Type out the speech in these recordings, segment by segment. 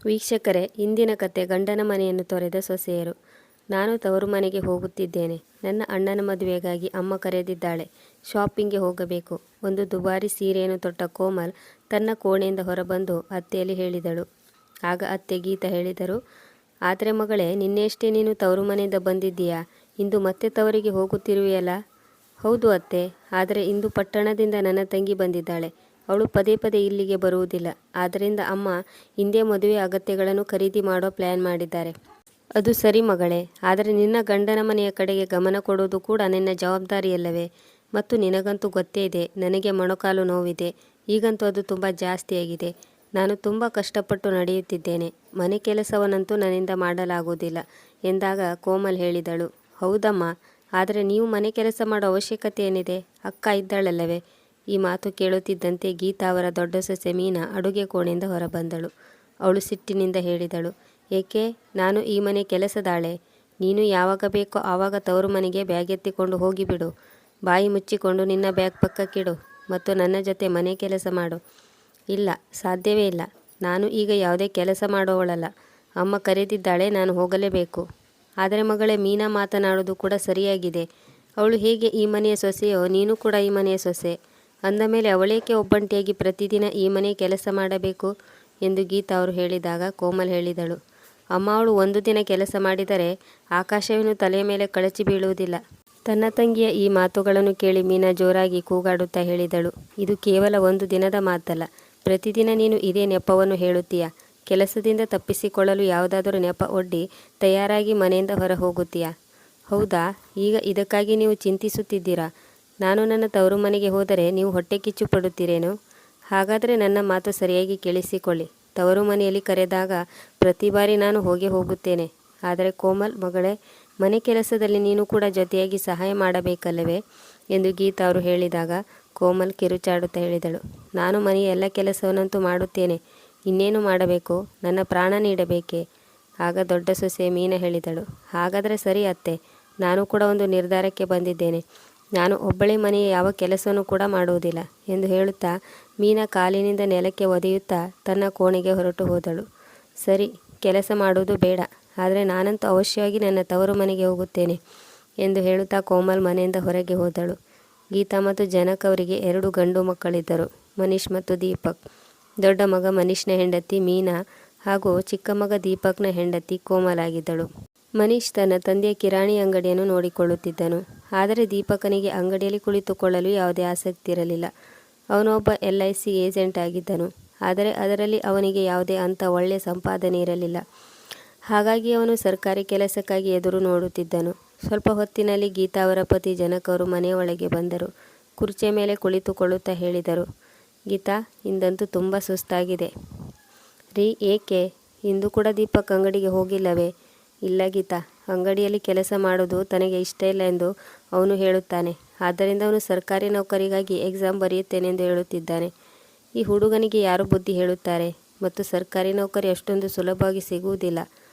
ವೀಕ್ಷಕರೇ, ಇಂದಿನ ಕತೆ ಗಂಡನ ಮನೆಯನ್ನು ತೊರೆದ ಸೊಸೆಯರು. ನಾನು ತವರು ಮನೆಗೆ ಹೋಗುತ್ತಿದ್ದೇನೆ. ನನ್ನ ಅಣ್ಣನ ಮದುವೆಗಾಗಿ ಅಮ್ಮ ಕರೆದಿದ್ದಾಳೆ. ಶಾಪಿಂಗ್ಗೆ ಹೋಗಬೇಕು. ಒಂದು ದುಬಾರಿ ಸೀರೆಯನ್ನು ತೊಟ್ಟ ಕೋಮಲ್ ತನ್ನ ಕೋಣೆಯಿಂದ ಹೊರಬಂದು ಅತ್ತೆಯಲ್ಲಿ ಹೇಳಿದಳು. ಆಗ ಅತ್ತೆ ಗೀತಾ ಹೇಳಿದರು, ಆದರೆ ಮಗಳೇ, ನಿನ್ನೆಯಷ್ಟೇ ನೀನು ತವರು ಮನೆಯಿಂದ ಬಂದಿದ್ದೀಯಾ? ಇಂದು ಮತ್ತೆ ತವರಿಗೆ ಹೋಗುತ್ತಿರುವೆಯಲ್ಲ? ಹೌದು ಅತ್ತೆ, ಆದರೆ ಇಂದು ಪಟ್ಟಣದಿಂದ ನನ್ನ ತಂಗಿ ಬಂದಿದ್ದಾಳೆ. ಅವಳು ಪದೇ ಪದೇ ಇಲ್ಲಿಗೆ ಬರುವುದಿಲ್ಲ. ಆದ್ದರಿಂದ ಅಮ್ಮ ಇಂದೇ ಮದುವೆ ಅಗತ್ಯಗಳನ್ನು ಖರೀದಿ ಮಾಡೋ ಪ್ಲ್ಯಾನ್ ಮಾಡಿದ್ದಾರೆ. ಅದು ಸರಿ ಮಗಳೇ, ಆದರೆ ನಿನ್ನ ಗಂಡನ ಮನೆಯ ಕಡೆಗೆ ಗಮನ ಕೊಡೋದು ಕೂಡ ನಿನ್ನ ಜವಾಬ್ದಾರಿಯಲ್ಲವೇ? ಮತ್ತು ನಿನಗಂತೂ ಗೊತ್ತೇ ಇದೆ, ನನಗೆ ಮೊಣಕಾಲು ನೋವಿದೆ. ಈಗಂತೂ ಅದು ತುಂಬ ಜಾಸ್ತಿಯಾಗಿದೆ. ನಾನು ತುಂಬ ಕಷ್ಟಪಟ್ಟು ನಡೆಯುತ್ತಿದ್ದೇನೆ. ಮನೆ ಕೆಲಸವನ್ನಂತೂ ನನ್ನಿಂದ ಮಾಡಲಾಗುವುದಿಲ್ಲ ಎಂದಾಗ ಕೋಮಲ್ ಹೇಳಿದಳು, ಹೌದಮ್ಮ, ಆದರೆ ನೀವು ಮನೆ ಕೆಲಸ ಮಾಡೋ ಅವಶ್ಯಕತೆ ಏನಿದೆ? ಅಕ್ಕ ಇದ್ದಾಳಲ್ಲವೇ? ಈ ಮಾತು ಕೇಳುತ್ತಿದ್ದಂತೆ ಗೀತಾ ಅವರ ದೊಡ್ಡ ಸೊಸೆ ಮೀನಾ ಅಡುಗೆ ಕೋಣೆಯಿಂದ ಹೊರಬಂದಳು. ಅವಳು ಸಿಟ್ಟಿನಿಂದ ಹೇಳಿದಳು, ಏಕೆ? ನಾನು ಈ ಮನೆ ಕೆಲಸದಾಳೆ. ನೀನು ಯಾವಾಗ ಬೇಕೋ ಆವಾಗ ತವರು ಮನೆಗೆ ಬ್ಯಾಗ್ ಎತ್ತಿಕೊಂಡು ಹೋಗಿಬಿಡು. ಬಾಯಿ ಮುಚ್ಚಿಕೊಂಡು ನಿನ್ನ ಬ್ಯಾಗ್ ಪಕ್ಕಕ್ಕಿಡು ಮತ್ತು ನನ್ನ ಜೊತೆ ಮನೆ ಕೆಲಸ ಮಾಡು. ಇಲ್ಲ, ಸಾಧ್ಯವೇ ಇಲ್ಲ. ನಾನು ಈಗ ಯಾವುದೇ ಕೆಲಸ ಮಾಡೋವಳಲ್ಲ. ಅಮ್ಮ ಕರೆದಿದ್ದಾಳೆ, ನಾನು ಹೋಗಲೇಬೇಕು. ಆದರೆ ಮಗಳೇ, ಮೀನಾ ಮಾತನಾಡೋದು ಕೂಡ ಸರಿಯಾಗಿದೆ. ಅವಳು ಹೇಗೆ ಈ ಮನೆಯ ಸೊಸೆಯೋ, ನೀನು ಕೂಡ ಈ ಮನೆಯ ಸೊಸೆ. ಅಂದ ಮೇಲೆ ಅವಳೇಕೆ ಒಬ್ಬಂಟಿಯಾಗಿ ಪ್ರತಿದಿನ ಈ ಮನೆ ಕೆಲಸ ಮಾಡಬೇಕು ಎಂದು ಗೀತಾ ಅವರು ಹೇಳಿದಾಗ ಕೋಮಲ್ ಹೇಳಿದಳು, ಅಮ್ಮ, ಅವಳು ಒಂದು ದಿನ ಕೆಲಸ ಮಾಡಿದರೆ ಆಕಾಶವೇನು ತಲೆಯ ಮೇಲೆ ಕಳಚಿ ಬೀಳುವುದಿಲ್ಲ. ತನ್ನ ತಂಗಿಯ ಈ ಮಾತುಗಳನ್ನು ಕೇಳಿ ಮೀನಾ ಜೋರಾಗಿ ಕೂಗಾಡುತ್ತಾ ಹೇಳಿದಳು, ಇದು ಕೇವಲ ಒಂದು ದಿನದ ಮಾತಲ್ಲ. ಪ್ರತಿದಿನ ನೀನು ಇದೇ ನೆಪವನ್ನು ಹೇಳುತ್ತೀಯ. ಕೆಲಸದಿಂದ ತಪ್ಪಿಸಿಕೊಳ್ಳಲು ಯಾವುದಾದರೂ ನೆಪ ಒಡ್ಡಿ ತಯಾರಾಗಿ ಮನೆಯಿಂದ ಹೊರ ಹೋಗುತ್ತೀಯಾ? ಹೌದಾ? ಈಗ ಇದಕ್ಕಾಗಿ ನೀವು ಚಿಂತಿಸುತ್ತಿದ್ದೀರಾ? ನಾನು ನನ್ನ ತವರು ಮನೆಗೆ ಹೋದರೆ ನೀವು ಹೊಟ್ಟೆ ಕಿಚ್ಚು ಪಡುತ್ತೀರೇನು? ಹಾಗಾದರೆ ನನ್ನ ಮಾತು ಸರಿಯಾಗಿ ಕೇಳಿಸಿಕೊಳ್ಳಿ. ತವರು ಮನೆಯಲ್ಲಿ ಕರೆದಾಗ ಪ್ರತಿ ಬಾರಿ ನಾನು ಹೋಗುತ್ತೇನೆ. ಆದರೆ ಕೋಮಲ್ ಮಗಳೇ, ಮನೆ ಕೆಲಸದಲ್ಲಿ ನೀನು ಕೂಡ ಜೊತೆಯಾಗಿ ಸಹಾಯ ಮಾಡಬೇಕಲ್ಲವೇ ಎಂದು ಗೀತಾ ಅವರು ಹೇಳಿದಾಗ ಕೋಮಲ್ ಕಿರುಚಾಡುತ್ತಾ ಹೇಳಿದಳು, ನಾನು ಮನೆಯ ಎಲ್ಲ ಕೆಲಸವನ್ನಂತೂ ಮಾಡುತ್ತೇನೆ. ಇನ್ನೇನು ಮಾಡಬೇಕು? ನನ್ನ ಪ್ರಾಣ ನೀಡಬೇಕೆ? ಆಗ ದೊಡ್ಡ ಸೊಸೆ ಮೀನಾ ಹೇಳಿದಳು, ಹಾಗಾದರೆ ಸರಿ ಅತ್ತೆ, ನಾನು ಕೂಡ ಒಂದು ನಿರ್ಧಾರಕ್ಕೆ ಬಂದಿದ್ದೇನೆ. ನಾನು ಒಬ್ಬಳೇ ಮನೆಯ ಯಾವ ಕೆಲಸವೂ ಕೂಡ ಮಾಡುವುದಿಲ್ಲ ಎಂದು ಹೇಳುತ್ತಾ ಮೀನಾ ಕಾಲಿನಿಂದ ನೆಲಕ್ಕೆ ಒದೆಯುತ್ತಾ ತನ್ನ ಕೋಣೆಗೆ ಹೊರಟು ಹೋದಳು. ಸರಿ, ಕೆಲಸ ಮಾಡುವುದು ಬೇಡ, ಆದರೆ ನಾನಂತೂ ಅವಶ್ಯವಾಗಿ ನನ್ನ ತವರು ಮನೆಗೆ ಹೋಗುತ್ತೇನೆ ಎಂದು ಹೇಳುತ್ತಾ ಕೋಮಲ್ ಮನೆಯಿಂದ ಹೊರಗೆ ಹೋದಳು. ಗೀತಾ ಮತ್ತು ಜನಕ್ ಅವರಿಗೆ 2 ಗಂಡು ಮಕ್ಕಳಿದ್ದರು, ಮನೀಶ್ ಮತ್ತು ದೀಪಕ್. ದೊಡ್ಡ ಮಗ ಮನೀಶ್ನ ಹೆಂಡತಿ ಮೀನಾ ಹಾಗೂ ಚಿಕ್ಕ ಮಗ ದೀಪಕ್ನ ಹೆಂಡತಿ ಕೋಮಲ್ ಆಗಿದ್ದಳು. ಮನೀಶ್ ತನ್ನ ತಂದೆಯ ಕಿರಾಣಿ ಅಂಗಡಿಯನ್ನು ನೋಡಿಕೊಳ್ಳುತ್ತಿದ್ದನು. ಆದರೆ ದೀಪಕನಿಗೆ ಅಂಗಡಿಯಲ್ಲಿ ಕುಳಿತುಕೊಳ್ಳಲು ಯಾವುದೇ ಆಸಕ್ತಿ ಇರಲಿಲ್ಲ. ಅವನು ಒಬ್ಬ LIC ಏಜೆಂಟ್ ಆಗಿದ್ದನು. ಆದರೆ ಅದರಲ್ಲಿ ಅವನಿಗೆ ಯಾವುದೇ ಅಂಥ ಒಳ್ಳೆಯ ಸಂಪಾದನೆ ಇರಲಿಲ್ಲ. ಹಾಗಾಗಿ ಅವನು ಸರ್ಕಾರಿ ಕೆಲಸಕ್ಕಾಗಿ ಎದುರು ನೋಡುತ್ತಿದ್ದನು. ಸ್ವಲ್ಪ ಹೊತ್ತಿನಲ್ಲಿ ಗೀತಾ ಅವರ ಪತಿ ಜನಕ್ ಅವರು ಮನೆಯ ಒಳಗೆ ಬಂದರು. ಕುರ್ಚಿಯ ಮೇಲೆ ಕುಳಿತುಕೊಳ್ಳುತ್ತಾ ಹೇಳಿದರು, ಗೀತಾ, ಇಂದಂತೂ ತುಂಬ ಸುಸ್ತಾಗಿದೆ. ರೀ, ಏಕೆ? ಇಂದು ಕೂಡ ದೀಪಕ್ ಅಂಗಡಿಗೆ ಹೋಗಿಲ್ಲವೇ? ಇಲ್ಲ ಗೀತಾ, ಅಂಗಡಿಯಲ್ಲಿ ಕೆಲಸ ಮಾಡೋದು ತನಗೆ ಇಷ್ಟ ಇಲ್ಲ ಎಂದು ಅವನು ಹೇಳುತ್ತಾನೆ. ಆದ್ದರಿಂದ ಅವನು ಸರ್ಕಾರಿ ನೌಕರಿಗಾಗಿ ಎಕ್ಸಾಮ್ ಬರೆಯುತ್ತೇನೆಂದು ಹೇಳುತ್ತಿದ್ದಾನೆ. ಈ ಹುಡುಗನಿಗೆ ಯಾರು ಬುದ್ಧಿ ಹೇಳುತ್ತಾರೆ? ಮತ್ತು ಸರ್ಕಾರಿ ನೌಕರಿ ಅಷ್ಟೊಂದು ಸುಲಭವಾಗಿ ಸಿಗುವುದಿಲ್ಲ.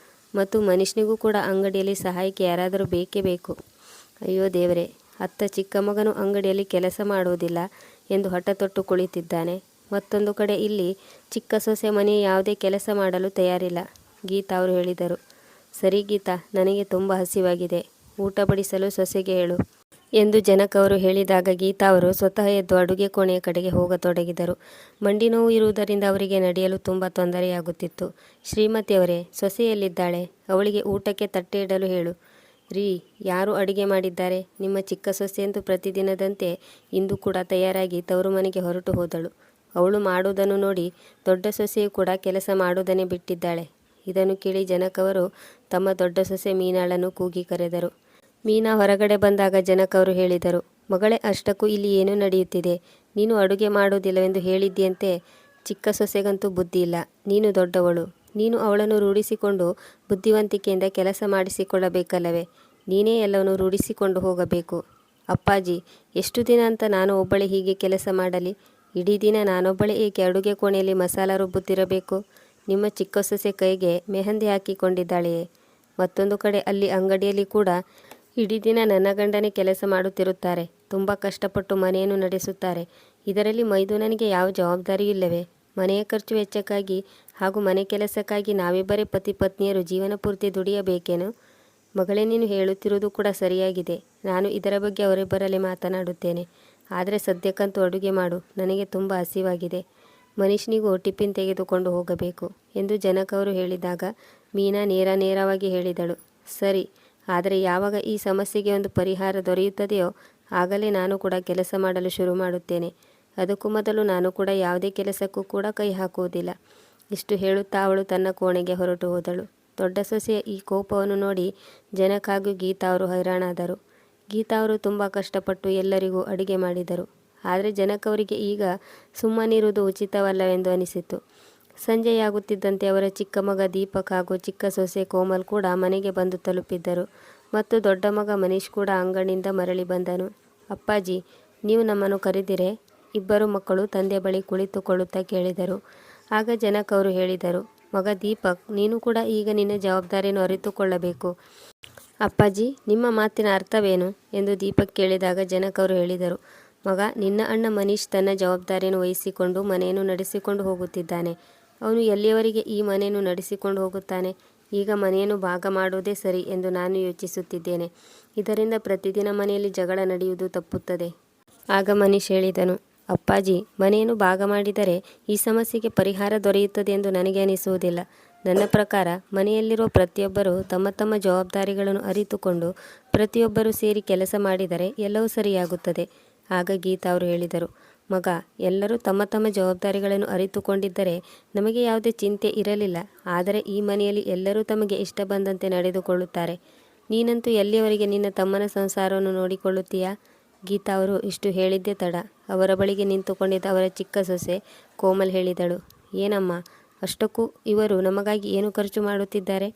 ಮತ್ತು ಮನುಷ್ಯನಿಗೂ ಕೂಡ ಅಂಗಡಿಯಲ್ಲಿ ಸಹಾಯಕ್ಕೆ ಯಾರಾದರೂ ಬೇಕೇ ಬೇಕು. ಅಯ್ಯೋ ದೇವರೇ, ಅತ್ತ ಚಿಕ್ಕ ಮಗನು ಅಂಗಡಿಯಲ್ಲಿ ಕೆಲಸ ಮಾಡುವುದಿಲ್ಲ ಎಂದು ಹಠ ತೊಟ್ಟು ಕುಳಿತಿದ್ದಾನೆ. ಮತ್ತೊಂದು ಕಡೆ ಇಲ್ಲಿ ಚಿಕ್ಕ ಸೊಸೆ ಮನೆಯ ಯಾವುದೇ ಕೆಲಸ ಮಾಡಲು ತಯಾರಿಲ್ಲ. ಗೀತಾ ಅವರು ಹೇಳಿದರು, ಸರಿ ಗೀತಾ, ನನಗೆ ತುಂಬ ಹಸಿವಾಗಿದೆ. ಊಟ ಬಡಿಸಲು ಸೊಸೆಗೆ ಹೇಳು ಎಂದು ಜನಕ್ ಅವರು ಹೇಳಿದಾಗ ಗೀತಾ ಅವರು ಸ್ವತಃ ಎದ್ದು ಅಡುಗೆ ಕೋಣೆಯ ಕಡೆಗೆ ಹೋಗತೊಡಗಿದರು. ಮಂಡಿ ನೋವು ಇರುವುದರಿಂದ ಅವರಿಗೆ ನಡೆಯಲು ತುಂಬ ತೊಂದರೆಯಾಗುತ್ತಿತ್ತು. ಶ್ರೀಮತಿಯವರೇ, ಸೊಸೆಯಲ್ಲಿದ್ದಾಳೆ, ಅವಳಿಗೆ ಊಟಕ್ಕೆ ತಟ್ಟೆ ಇಡಲು ಹೇಳು. ರೀ, ಯಾರು ಅಡುಗೆ ಮಾಡಿದ್ದಾರೆ? ನಿಮ್ಮ ಚಿಕ್ಕ ಸೊಸೆಯಂತೂ ಪ್ರತಿದಿನದಂತೆ ಇಂದು ಕೂಡ ತಯಾರಾಗಿ ತವರು ಮನೆಗೆ ಹೊರಟು ಹೋದಳು. ಅವಳು ಮಾಡುವುದನ್ನು ನೋಡಿ ದೊಡ್ಡ ಸೊಸೆಯು ಕೂಡ ಕೆಲಸ ಮಾಡುವುದನ್ನೇ ಬಿಟ್ಟಿದ್ದಾಳೆ. ಇದನ್ನು ಕೇಳಿ ಜನಕ್ ಅವರು ತಮ್ಮ ದೊಡ್ಡ ಸೊಸೆ ಮೀನಾಳನ್ನು ಕೂಗಿ ಕರೆದರು. ಮೀನಾ ಹೊರಗಡೆ ಬಂದಾಗ ಜನಕ್ ಅವರು ಹೇಳಿದರು, ಮಗಳೇ, ಅಷ್ಟಕ್ಕೂ ಇಲ್ಲಿ ಏನು ನಡೆಯುತ್ತಿದೆ? ನೀನು ಅಡುಗೆ ಮಾಡುವುದಿಲ್ಲವೆಂದು ಹೇಳಿದ್ಯಂತೆ. ಚಿಕ್ಕ ಸೊಸೆಗಂತೂ ಬುದ್ಧಿ ಇಲ್ಲ. ನೀನು ದೊಡ್ಡವಳು. ನೀನು ಅವಳನ್ನು ರೂಢಿಸಿಕೊಂಡು ಬುದ್ಧಿವಂತಿಕೆಯಿಂದ ಕೆಲಸ ಮಾಡಿಸಿಕೊಳ್ಳಬೇಕಲ್ಲವೇ? ನೀನೇ ಎಲ್ಲವನ್ನು ರೂಢಿಸಿಕೊಂಡು ಹೋಗಬೇಕು. ಅಪ್ಪಾಜಿ, ಎಷ್ಟು ದಿನ ಅಂತ ನಾನು ಒಬ್ಬಳೇ ಹೀಗೆ ಕೆಲಸ ಮಾಡಲಿ? ಇಡೀ ದಿನ ನಾನೊಬ್ಬಳೇ ಏಕೆ ಅಡುಗೆ ಕೋಣೆಯಲ್ಲಿ ಮಸಾಲ ರುಬ್ಬುತ್ತಿರಬೇಕು? ನಿಮ್ಮ ಚಿಕ್ಕ ಸೊಸೆ ಕೈಗೆ ಮೆಹಂದಿ ಹಾಕಿಕೊಂಡಿದ್ದಾಳೆಯೇ? ಮತ್ತೊಂದು ಕಡೆ ಅಲ್ಲಿ ಅಂಗಡಿಯಲ್ಲಿ ಕೂಡ ಇಡೀ ದಿನ ನನ್ನ ಗಂಡನೇ ಕೆಲಸ ಮಾಡುತ್ತಿರುತ್ತಾರೆ. ತುಂಬ ಕಷ್ಟಪಟ್ಟು ಮನೆಯನ್ನು ನಡೆಸುತ್ತಾರೆ. ಇದರಲ್ಲಿ ಮೈದುನನಿಗೆ ಯಾವ ಜವಾಬ್ದಾರಿಯೂ ಇಲ್ಲವೇ? ಮನೆಯ ಖರ್ಚು ವೆಚ್ಚಕ್ಕಾಗಿ ಹಾಗೂ ಮನೆ ಕೆಲಸಕ್ಕಾಗಿ ನಾವಿಬ್ಬರೇ ಪತಿ ಪತ್ನಿಯರು ಜೀವನ ಪೂರ್ತಿ ದುಡಿಯಬೇಕೇನು? ಮಗಳೇ, ನೀನು ಹೇಳುತ್ತಿರುವುದು ಕೂಡ ಸರಿಯಾಗಿದೆ. ನಾನು ಇದರ ಬಗ್ಗೆ ಅವರಿಬ್ಬರಲ್ಲಿ ಮಾತನಾಡುತ್ತೇನೆ. ಆದರೆ ಸದ್ಯಕ್ಕಂತೂ ಅಡುಗೆ ಮಾಡು, ನನಗೆ ತುಂಬ ಹಸಿವಾಗಿದೆ. ಮನೀಷ್ನಿಗೂ ಟಿಫಿನ್ ತೆಗೆದುಕೊಂಡು ಹೋಗಬೇಕು ಎಂದು ಜನಕ್ ಅವರು ಹೇಳಿದಾಗ ಮೀನಾ ನೇರವಾಗಿ ಹೇಳಿದಳು, ಸರಿ, ಆದರೆ ಯಾವಾಗ ಈ ಸಮಸ್ಯೆಗೆ ಒಂದು ಪರಿಹಾರ ದೊರೆಯುತ್ತದೆಯೋ ಆಗಲೇ ನಾನು ಕೂಡ ಕೆಲಸ ಮಾಡಲು ಶುರು ಮಾಡುತ್ತೇನೆ. ಅದಕ್ಕೂ ಮೊದಲು ನಾನು ಕೂಡ ಯಾವುದೇ ಕೆಲಸಕ್ಕೂ ಕೂಡ ಕೈ ಹಾಕುವುದಿಲ್ಲ. ಇಷ್ಟು ಹೇಳುತ್ತಾ ಅವಳು ತನ್ನ ಕೋಣೆಗೆ ಹೊರಟು ಹೋದಳು. ದೊಡ್ಡ ಸೊಸೆಯ ಈ ಕೋಪವನ್ನು ನೋಡಿ ಜನಕ್ ಹಾಗೂ ಗೀತಾ ಅವರು ಹೈರಾಣಾದರು. ಗೀತಾ ಅವರು ತುಂಬ ಕಷ್ಟಪಟ್ಟು ಎಲ್ಲರಿಗೂ ಅಡುಗೆ ಮಾಡಿದರು. ಆದರೆ ಜನಕ್ ಅವರಿಗೆ ಈಗ ಸುಮ್ಮನಿರುವುದು ಉಚಿತವಲ್ಲವೆಂದು ಅನಿಸಿತು. ಸಂಜೆಯಾಗುತ್ತಿದ್ದಂತೆ ಅವರ ಚಿಕ್ಕ ಮಗ ದೀಪಕ್ ಹಾಗೂ ಚಿಕ್ಕ ಸೊಸೆ ಕೋಮಲ್ ಕೂಡ ಮನೆಗೆ ಬಂದು ತಲುಪಿದ್ದರು. ಮತ್ತು ದೊಡ್ಡ ಮಗ ಮನೀಶ್ ಕೂಡ ಅಂಗಡಿಯಿಂದ ಮರಳಿ ಬಂದನು. ಅಪ್ಪಾಜಿ, ನೀವು ನಮ್ಮನ್ನು ಕರೆದಿರೆ? ಇಬ್ಬರು ಮಕ್ಕಳು ತಂದೆ ಬಳಿ ಕುಳಿತುಕೊಳ್ಳುತ್ತಾ ಕೇಳಿದರು. ಆಗ ಜನಕ್ ಅವರು ಹೇಳಿದರು, ಮಗ ದೀಪಕ್, ನೀನು ಕೂಡ ಈಗ ನಿನ್ನ ಜವಾಬ್ದಾರಿಯನ್ನು ಅರಿತುಕೊಳ್ಳಬೇಕು. ಅಪ್ಪಾಜಿ, ನಿಮ್ಮ ಮಾತಿನ ಅರ್ಥವೇನು ಎಂದು ದೀಪಕ್ ಕೇಳಿದಾಗ ಜನಕ್ ಅವರು ಹೇಳಿದರು, ಮಗ, ನಿನ್ನ ಅಣ್ಣ ಮನೀಶ್ ತನ್ನ ಜವಾಬ್ದಾರಿಯನ್ನು ವಹಿಸಿಕೊಂಡು ಮನೆಯನ್ನು ನಡೆಸಿಕೊಂಡು ಹೋಗುತ್ತಿದ್ದಾನೆ. ಅವನು ಎಲ್ಲಿಯವರೆಗೆ ಈ ಮನೆಯನ್ನು ನಡೆಸಿಕೊಂಡು ಹೋಗುತ್ತಾನೆ? ಈಗ ಮನೆಯನ್ನು ಭಾಗ ಮಾಡುವುದೇ ಸರಿ ಎಂದು ನಾನು ಯೋಚಿಸುತ್ತಿದ್ದೇನೆ. ಇದರಿಂದ ಪ್ರತಿದಿನ ಮನೆಯಲ್ಲಿ ಜಗಳ ನಡೆಯುವುದು ತಪ್ಪುತ್ತದೆ. ಆಗ ಮನೀಶ್ ಹೇಳಿದನು, ಅಪ್ಪಾಜಿ, ಮನೆಯನ್ನು ಭಾಗ ಮಾಡಿದರೆ ಈ ಸಮಸ್ಯೆಗೆ ಪರಿಹಾರ ದೊರೆಯುತ್ತದೆ ಎಂದು ನನಗೆ ಅನಿಸುವುದಿಲ್ಲ. ನನ್ನ ಪ್ರಕಾರ ಮನೆಯಲ್ಲಿರುವ ಪ್ರತಿಯೊಬ್ಬರೂ ತಮ್ಮ ತಮ್ಮ ಜವಾಬ್ದಾರಿಗಳನ್ನು ಅರಿತುಕೊಂಡು ಪ್ರತಿಯೊಬ್ಬರೂ ಸೇರಿ ಕೆಲಸ ಮಾಡಿದರೆ ಎಲ್ಲವೂ ಸರಿಯಾಗುತ್ತದೆ. ಆಗ ಗೀತಾ ಅವರು ಹೇಳಿದರು, ಮಗ, ಎಲ್ಲರೂ ತಮ್ಮ ತಮ್ಮ ಜವಾಬ್ದಾರಿಗಳನ್ನು ಅರಿತುಕೊಂಡಿದ್ದರೆ ನಮಗೆ ಯಾವುದೇ ಚಿಂತೆ ಇರಲಿಲ್ಲ. ಆದರೆ ಈ ಮನೆಯಲ್ಲಿ ಎಲ್ಲರೂ ತಮಗೆ ಇಷ್ಟ ಬಂದಂತೆ ನಡೆದುಕೊಳ್ಳುತ್ತಾರೆ. ನೀನಂತೂ ಎಲ್ಲಿಯವರೆಗೆ ನಿನ್ನ ತಮ್ಮನ ಸಂಸಾರವನ್ನು ನೋಡಿಕೊಳ್ಳುತ್ತೀಯಾ? ಗೀತಾ ಅವರು ಇಷ್ಟು ಹೇಳಿದ್ದೇ ತಡ ಅವರ ಬಳಿಗೆ ನಿಂತುಕೊಂಡಿದ್ದ ಅವರ ಚಿಕ್ಕ ಸೊಸೆ ಕೋಮಲ್ ಹೇಳಿದಳು, ಏನಮ್ಮ, ಅಷ್ಟಕ್ಕೂ ಇವರು ನಮಗಾಗಿ ಏನು ಖರ್ಚು ಮಾಡುತ್ತಿದ್ದಾರೆ?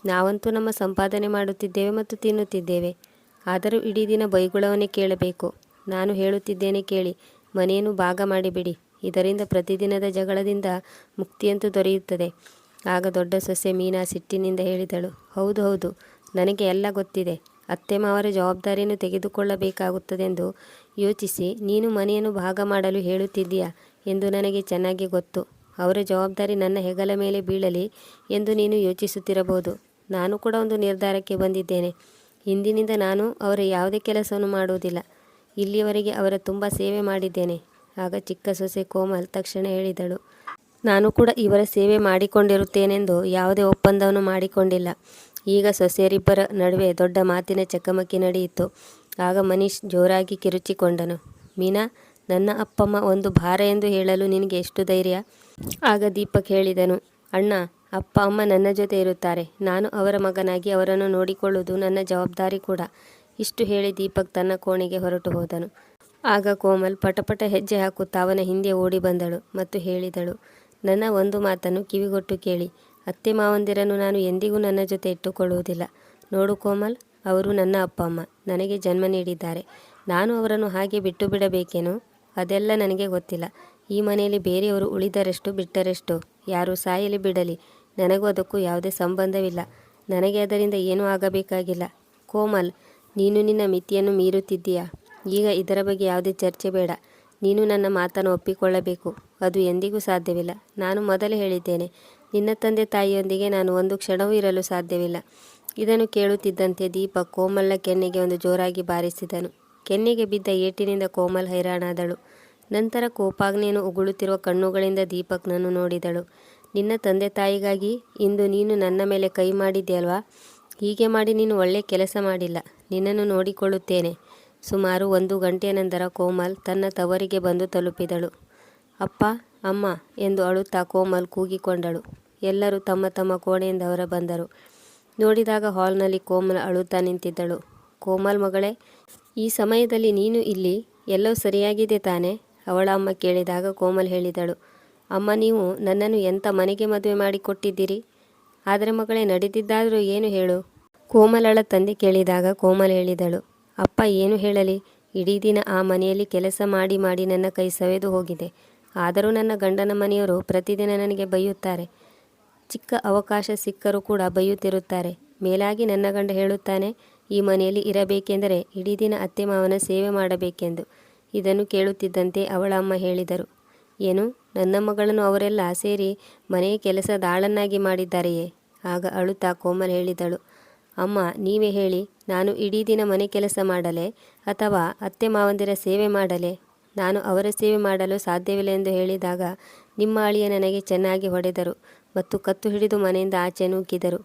ನಾವಂತೂ ನಮ್ಮ ಸಂಪಾದನೆ ಮಾಡುತ್ತಿದ್ದೇವೆ ಮತ್ತು ತಿನ್ನುತ್ತಿದ್ದೇವೆ. ಆದರೂ ಇಡೀ ದಿನ ಬೈಗುಳವನ್ನೇ ಕೇಳಬೇಕು. ನಾನು ಹೇಳುತ್ತಿದ್ದೇನೆ ಕೇಳಿ, ಮನೆಯನ್ನು ಭಾಗ ಮಾಡಿಬಿಡಿ. ಇದರಿಂದ ಪ್ರತಿದಿನದ ಜಗಳದಿಂದ ಮುಕ್ತಿಯಂತೂ ದೊರೆಯುತ್ತದೆ. ಆಗ ದೊಡ್ಡ ಸೊಸೆ ಮೀನಾ ಸಿಟ್ಟಿನಿಂದ ಹೇಳಿದಳು, ಹೌದು ಹೌದು, ನನಗೆ ಎಲ್ಲ ಗೊತ್ತಿದೆ. ಅತ್ತೆ ಮಾವರ ಜವಾಬ್ದಾರಿಯನ್ನು ತೆಗೆದುಕೊಳ್ಳಬೇಕಾಗುತ್ತದೆಂದು ಯೋಚಿಸಿ ನೀನು ಮನೆಯನ್ನು ಭಾಗ ಮಾಡಲು ಹೇಳುತ್ತಿದ್ದೀಯಾ ಎಂದು ನನಗೆ ಚೆನ್ನಾಗಿ ಗೊತ್ತು. ಅವರ ಜವಾಬ್ದಾರಿ ನನ್ನ ಹೆಗಲ ಮೇಲೆ ಬೀಳಲಿ ಎಂದು ನೀನು ಯೋಚಿಸುತ್ತಿರಬಹುದು. ನಾನು ಕೂಡ ಒಂದು ನಿರ್ಧಾರಕ್ಕೆ ಬಂದಿದ್ದೇನೆ. ಇಂದಿನಿಂದ ನಾನು ಅವರ ಯಾವುದೇ ಕೆಲಸವನ್ನು ಮಾಡುವುದಿಲ್ಲ. ಇಲ್ಲಿಯವರೆಗೆ ಅವರ ತುಂಬ ಸೇವೆ ಮಾಡಿದ್ದೇನೆ. ಆಗ ಚಿಕ್ಕ ಸೊಸೆ ಕೋಮಲ್ ತಕ್ಷಣ ಹೇಳಿದಳು, ನಾನು ಕೂಡ ಇವರ ಸೇವೆ ಮಾಡಿಕೊಂಡಿರುತ್ತೇನೆಂದು ಯಾವುದೇ ಒಪ್ಪಂದವನ್ನು ಮಾಡಿಕೊಂಡಿಲ್ಲ. ಈಗ ಸೊಸೆಯರಿಬ್ಬರ ನಡುವೆ ದೊಡ್ಡ ಮಾತಿನ ಚಕಮಕಿ ನಡೆಯಿತು. ಆಗ ಮನೀಶ್ ಜೋರಾಗಿ ಕಿರುಚಿಕೊಂಡನು, ಮೀನಾ, ನನ್ನ ಅಪ್ಪಮ್ಮ ಒಂದು ಭಾರ ಎಂದು ಹೇಳಲು ನಿನಗೆ ಎಷ್ಟು ಧೈರ್ಯ? ಆಗ ದೀಪಕ್ ಹೇಳಿದನು, ಅಣ್ಣ, ಅಪ್ಪ ಅಮ್ಮ ನನ್ನ ಜೊತೆ ಇರುತ್ತಾರೆ. ನಾನು ಅವರ ಮಗನಾಗಿ ಅವರನ್ನು ನೋಡಿಕೊಳ್ಳುವುದು ನನ್ನ ಜವಾಬ್ದಾರಿ ಕೂಡ. ಇಷ್ಟು ಹೇಳಿ ದೀಪಕ್ ತನ್ನ ಕೋಣೆಗೆ ಹೊರಟು ಹೋದನು. ಆಗ ಕೋಮಲ್ ಪಟಪಟ ಹೆಜ್ಜೆ ಹಾಕುತ್ತಾ ಅವನ ಹಿಂದೆ ಓಡಿ ಬಂದಳು ಮತ್ತು ಹೇಳಿದಳು, ನನ್ನ ಒಂದು ಮಾತನ್ನು ಕಿವಿಗೊಟ್ಟು ಕೇಳಿ. ಅತ್ತೆ ಮಾವಂದಿರನ್ನು ನಾನು ಎಂದಿಗೂ ನನ್ನ ಜೊತೆ ಇಟ್ಟುಕೊಳ್ಳುವುದಿಲ್ಲ. ನೋಡು ಕೋಮಲ್, ಅವರು ನನ್ನ ಅಪ್ಪ ಅಮ್ಮ, ನನಗೆ ಜನ್ಮ ನೀಡಿದ್ದಾರೆ. ನಾನು ಅವರನ್ನು ಹಾಗೆ ಬಿಟ್ಟು ಬಿಡಬೇಕೇನೋ? ಅದೆಲ್ಲ ನನಗೆ ಗೊತ್ತಿಲ್ಲ. ಈ ಮನೆಯಲ್ಲಿ ಬೇರೆಯವರು ಉಳಿದರೆಷ್ಟು ಬಿಟ್ಟರೆಷ್ಟು, ಯಾರು ಸಾಯಲಿ ಬಿಡಲಿ, ನನಗೂ ಅದಕ್ಕೂ ಯಾವುದೇ ಸಂಬಂಧವಿಲ್ಲ. ನನಗೆ ಅದರಿಂದ ಏನೂ ಆಗಬೇಕಾಗಿಲ್ಲ. ಕೋಮಲ್, ನೀನು ನಿನ್ನ ಮಿತಿಯನ್ನು ಮೀರುತ್ತಿದ್ದೀಯಾ. ಈಗ ಇದರ ಬಗ್ಗೆ ಯಾವುದೇ ಚರ್ಚೆ ಬೇಡ. ನೀನು ನನ್ನ ಮಾತನ್ನು ಒಪ್ಪಿಕೊಳ್ಳಬೇಕು. ಅದು ಎಂದಿಗೂ ಸಾಧ್ಯವಿಲ್ಲ. ನಾನು ಮೊದಲೇ ಹೇಳಿದ್ದೇನೆ, ನಿನ್ನ ತಂದೆ ತಾಯಿಯೊಂದಿಗೆ ನಾನು ಒಂದು ಕ್ಷಣವೂ ಇರಲು ಸಾಧ್ಯವಿಲ್ಲ. ಇದನ್ನು ಕೇಳುತ್ತಿದ್ದಂತೆ ದೀಪಕ್ ಕೋಮಲ್ನ ಕೆನ್ನೆಗೆ ಒಂದು ಜೋರಾಗಿ ಬಾರಿಸಿದನು. ಕೆನ್ನೆಗೆ ಬಿದ್ದ ಏಟಿನಿಂದ ಕೋಮಲ್ ಹೈರಾಣಾದಳು. ನಂತರ ಕೋಪಾಗ್ನಿಯನ್ನು ಉಗುಳುತ್ತಿರುವ ಕಣ್ಣುಗಳಿಂದ ದೀಪಕ್ನನ್ನು ನೋಡಿದಳು. ನಿನ್ನ ತಂದೆ ತಾಯಿಗಾಗಿ ಇಂದು ನೀನು ನನ್ನ ಮೇಲೆ ಕೈ ಮಾಡಿದ್ಯಲ್ವಾ? ಹೀಗೆ ಮಾಡಿ ನೀನು ಒಳ್ಳೆ ಕೆಲಸ ಮಾಡಿಲ್ಲ. ನಿನ್ನನ್ನು ನೋಡಿಕೊಳ್ಳುತ್ತೇನೆ. ಸುಮಾರು 1 ಗಂಟೆಯ ನಂತರ ಕೋಮಲ್ ತನ್ನ ತವರಿಗೆ ಬಂದು ತಲುಪಿದಳು. ಅಪ್ಪ, ಅಮ್ಮ ಎಂದು ಅಳುತ್ತಾ ಕೋಮಲ್ ಕೂಗಿಕೊಂಡಳು. ಎಲ್ಲರೂ ತಮ್ಮ ತಮ್ಮ ಕೋಣೆಯಿಂದ ಹೊರ ಬಂದರು. ನೋಡಿದಾಗ ಹಾಲ್ನಲ್ಲಿ ಕೋಮಲ್ ಅಳುತ್ತಾ ನಿಂತಿದ್ದಳು. ಕೋಮಲ್ ಮಗಳೇ, ಈ ಸಮಯದಲ್ಲಿ ನೀನು ಇಲ್ಲಿ? ಎಲ್ಲವೂ ಸರಿಯಾಗಿದೆ ತಾನೇ? ಅವಳ ಅಮ್ಮ ಕೇಳಿದಾಗ ಕೋಮಲ್ ಹೇಳಿದಳು, ಅಮ್ಮ, ನೀವು ನನ್ನನ್ನು ಎಂಥ ಮನೆಗೆ ಮದುವೆ ಮಾಡಿಕೊಟ್ಟಿದ್ದೀರಿ? ಆದರೆ ಮಗಳೇ, ನಡೆದಿದ್ದಾದರೂ ಏನು ಹೇಳು? ಕೋಮಲಳ ತಂದೆ ಕೇಳಿದಾಗ ಕೋಮಲ್ ಹೇಳಿದಳು, ಅಪ್ಪ ಏನು ಹೇಳಲಿ? ಇಡೀ ದಿನ ಆ ಮನೆಯಲ್ಲಿ ಕೆಲಸ ಮಾಡಿ ಮಾಡಿ ನನ್ನ ಕೈ ಸವೆದು ಹೋಗಿದೆ. ಆದರೂ ನನ್ನ ಗಂಡನ ಮನೆಯವರು ಪ್ರತಿದಿನ ನನಗೆ ಬೈಯುತ್ತಾರೆ. ಚಿಕ್ಕ ಅವಕಾಶ ಸಿಕ್ಕರೂ ಕೂಡ ಬೈಯುತ್ತಿರುತ್ತಾರೆ. ಮೇಲಾಗಿ ನನ್ನ ಗಂಡ ಹೇಳುತ್ತಾನೆ, ಈ ಮನೆಯಲ್ಲಿ ಇರಬೇಕೆಂದರೆ ಇಡೀ ದಿನ ಅತ್ತೆ ಮಾವನ ಸೇವೆ ಮಾಡಬೇಕೆಂದು. ಇದನ್ನು ಕೇಳುತ್ತಿದ್ದಂತೆ ಅವಳ ಅಮ್ಮ ಹೇಳಿದರು, ಏನು, ನನ್ನ ಮಗಳನ್ನು ಅವರೆಲ್ಲ ಸೇರಿ ಮನೆಯ ಕೆಲಸದಾಳನ್ನಾಗಿ ಮಾಡಿದ್ದಾರೆಯೇ? ಆಗ ಅಳುತ್ತಾ ಕೋಮಲ್ ಹೇಳಿದಳು, ಅಮ್ಮ ನೀವೇ ಹೇಳಿ, ನಾನು ಇಡೀ ದಿನ ಮನೆ ಕೆಲಸ ಮಾಡಲೆ ಅಥವಾ ಅತ್ತೆ ಮಾವಂದಿರ ಸೇವೆ ಮಾಡಲೆ? ನಾನು ಅವರ ಸೇವೆ ಮಾಡಲು ಸಾಧ್ಯವಿಲ್ಲ ಎಂದು ಹೇಳಿದಾಗ ನಿಮ್ಮ ಅಳಿಯ ನನಗೆ ಚೆನ್ನಾಗಿ ಹೊಡೆದರು ಮತ್ತು ಕತ್ತು ಹಿಡಿದು ಮನೆಯಿಂದ ಆಚೆ ನೂಕಿದರು.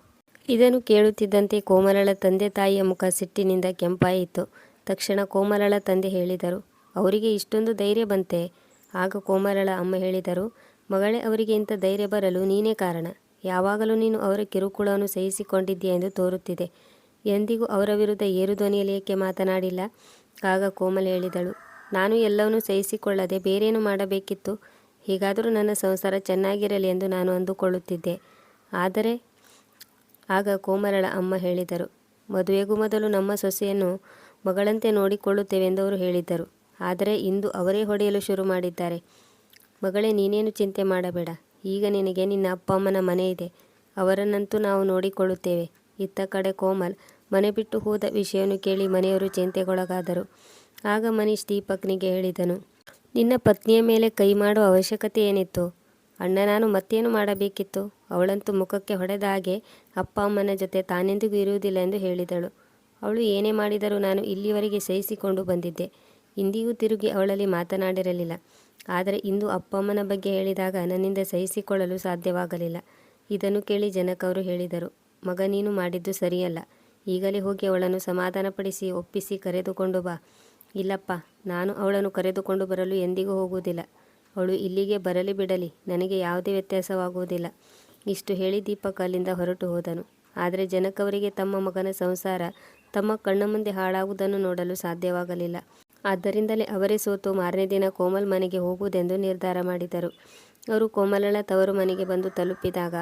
ಇದನ್ನು ಕೇಳುತ್ತಿದ್ದಂತೆ ಕೋಮಲಳ ತಂದೆ ತಾಯಿಯ ಮುಖ ಸಿಟ್ಟಿನಿಂದ ಕೆಂಪಾಯಿತು. ತಕ್ಷಣ ಕೋಮಲಳ ತಂದೆ ಹೇಳಿದರು, ಅವರಿಗೆ ಇಷ್ಟೊಂದು ಧೈರ್ಯ ಬಂತೆ? ಆಗ ಕೋಮಲಳ ಅಮ್ಮ ಹೇಳಿದರು, ಮಗಳೇ, ಅವರಿಗೆ ಇಂಥ ಧೈರ್ಯ ಬರಲು ನೀನೇ ಕಾರಣ. ಯಾವಾಗಲೂ ನೀನು ಅವರ ಕಿರುಕುಳವನ್ನು ಸಹಿಸಿಕೊಂಡಿದ್ದೀಯ ಎಂದು ತೋರುತ್ತಿದೆ. ಎಂದಿಗೂ ಅವರ ವಿರುದ್ಧ ಏರು ಧ್ವನಿಯಲ್ಲಿ ಏಕೆ ಮಾತನಾಡಿಲ್ಲ? ಆಗ ಕೋಮಲ್ ಹೇಳಿದಳು, ನಾನು ಎಲ್ಲವನ್ನೂ ಸಹಿಸಿಕೊಳ್ಳದೆ ಬೇರೇನು ಮಾಡಬೇಕಿತ್ತು? ಹೀಗಾದರೂ ನನ್ನ ಸಂಸಾರ ಚೆನ್ನಾಗಿರಲಿ ಎಂದು ನಾನು ಅಂದುಕೊಳ್ಳುತ್ತಿದ್ದೆ. ಆದರೆ ಆಗ ಕೋಮಲಳ ಅಮ್ಮ ಹೇಳಿದರು, ಮದುವೆಗೂ ಮೊದಲು ನಮ್ಮ ಸೊಸೆಯನ್ನು ಮಗಳಂತೆ ನೋಡಿಕೊಳ್ಳುತ್ತೇವೆ ಎಂದು ಅವರು ಹೇಳಿದ್ದರು. ಆದರೆ ಇಂದು ಅವರೇ ಹೊಡೆಯಲು ಶುರು ಮಾಡಿದ್ದಾರೆ. ಮಗಳೇ, ನೀನೇನು ಚಿಂತೆ ಮಾಡಬೇಡ. ಈಗ ನಿನಗೆ ನಿನ್ನ ಅಪ್ಪ ಅಮ್ಮನ ಮನೆ ಇದೆ, ಅವರನ್ನಂತೂ ನಾವು ನೋಡಿಕೊಳ್ಳುತ್ತೇವೆ. ಇತ್ತ ಕಡೆ ಕೋಮಲ್ ಮನೆ ಬಿಟ್ಟು ಹೋದ ವಿಷಯವನ್ನು ಕೇಳಿ ಮನೆಯವರು ಚಿಂತೆಗೊಳಗಾದರು. ಆಗ ಮನೀಶ್ ದೀಪಕ್ನಿಗೆ ಹೇಳಿದನು, ನಿನ್ನ ಪತ್ನಿಯ ಮೇಲೆ ಕೈ ಮಾಡುವ ಅವಶ್ಯಕತೆ ಏನಿತ್ತು? ಅಣ್ಣ ನಾನು ಮತ್ತೇನು ಮಾಡಬೇಕಿತ್ತು? ಅವಳಂತೂ ಮುಖಕ್ಕೆ ಹೊಡೆದ ಹಾಗೆ ಅಪ್ಪ ಅಮ್ಮನ ಜೊತೆ ತಾನೆಂದಿಗೂ ಇರುವುದಿಲ್ಲ ಎಂದು ಹೇಳಿದಳು. ಅವಳು ಏನೇ ಮಾಡಿದರೂ ನಾನು ಇಲ್ಲಿವರೆಗೆ ಸಹಿಸಿಕೊಂಡು ಬಂದಿದ್ದೆ. ಇಂದಿಗೂ ತಿರುಗಿ ಅವಳಲ್ಲಿ ಮಾತನಾಡಿರಲಿಲ್ಲ. ಆದರೆ ಇಂದು ಅಪ್ಪ ಅಮ್ಮನ ಬಗ್ಗೆ ಹೇಳಿದಾಗ ನನ್ನಿಂದ ಸಹಿಸಿಕೊಳ್ಳಲು ಸಾಧ್ಯವಾಗಲಿಲ್ಲ. ಇದನ್ನು ಕೇಳಿ ಜನಕ್ ಅವರು ಹೇಳಿದರು, ಮಗ ನೀನು ಮಾಡಿದ್ದು ಸರಿಯಲ್ಲ. ಈಗಲೇ ಹೋಗಿ ಅವಳನ್ನು ಸಮಾಧಾನಪಡಿಸಿ ಒಪ್ಪಿಸಿ ಕರೆದುಕೊಂಡು ಬಾ. ಇಲ್ಲಪ್ಪ, ನಾನು ಅವಳನ್ನು ಕರೆದುಕೊಂಡು ಬರಲು ಎಂದಿಗೂ ಹೋಗುವುದಿಲ್ಲ. ಅವಳು ಇಲ್ಲಿಗೆ ಬರಲಿ ಬಿಡಲಿ, ನನಗೆ ಯಾವುದೇ ವ್ಯತ್ಯಾಸವಾಗುವುದಿಲ್ಲ. ಇಷ್ಟು ಹೇಳಿ ದೀಪಕ್ ಅಲ್ಲಿಂದ ಹೊರಟು ಹೋದನು. ಆದರೆ ಜನಕ್ ಅವರಿಗೆ ತಮ್ಮ ಮಗನ ಸಂಸಾರ ತಮ್ಮ ಕಣ್ಣ ಮುಂದೆ ಹಾಳಾಗುವುದನ್ನು ನೋಡಲು ಸಾಧ್ಯವಾಗಲಿಲ್ಲ. ಆದ್ದರಿಂದಲೇ ಅವರೇ ಸೋತು ಮಾರನೇ ದಿನ ಕೋಮಲ್ ಮನೆಗೆ ಹೋಗುವುದೆಂದು ನಿರ್ಧಾರ ಮಾಡಿದರು. ಅವರು ಕೋಮಲಳ ತವರು ಮನೆಗೆ ಬಂದು ತಲುಪಿದಾಗ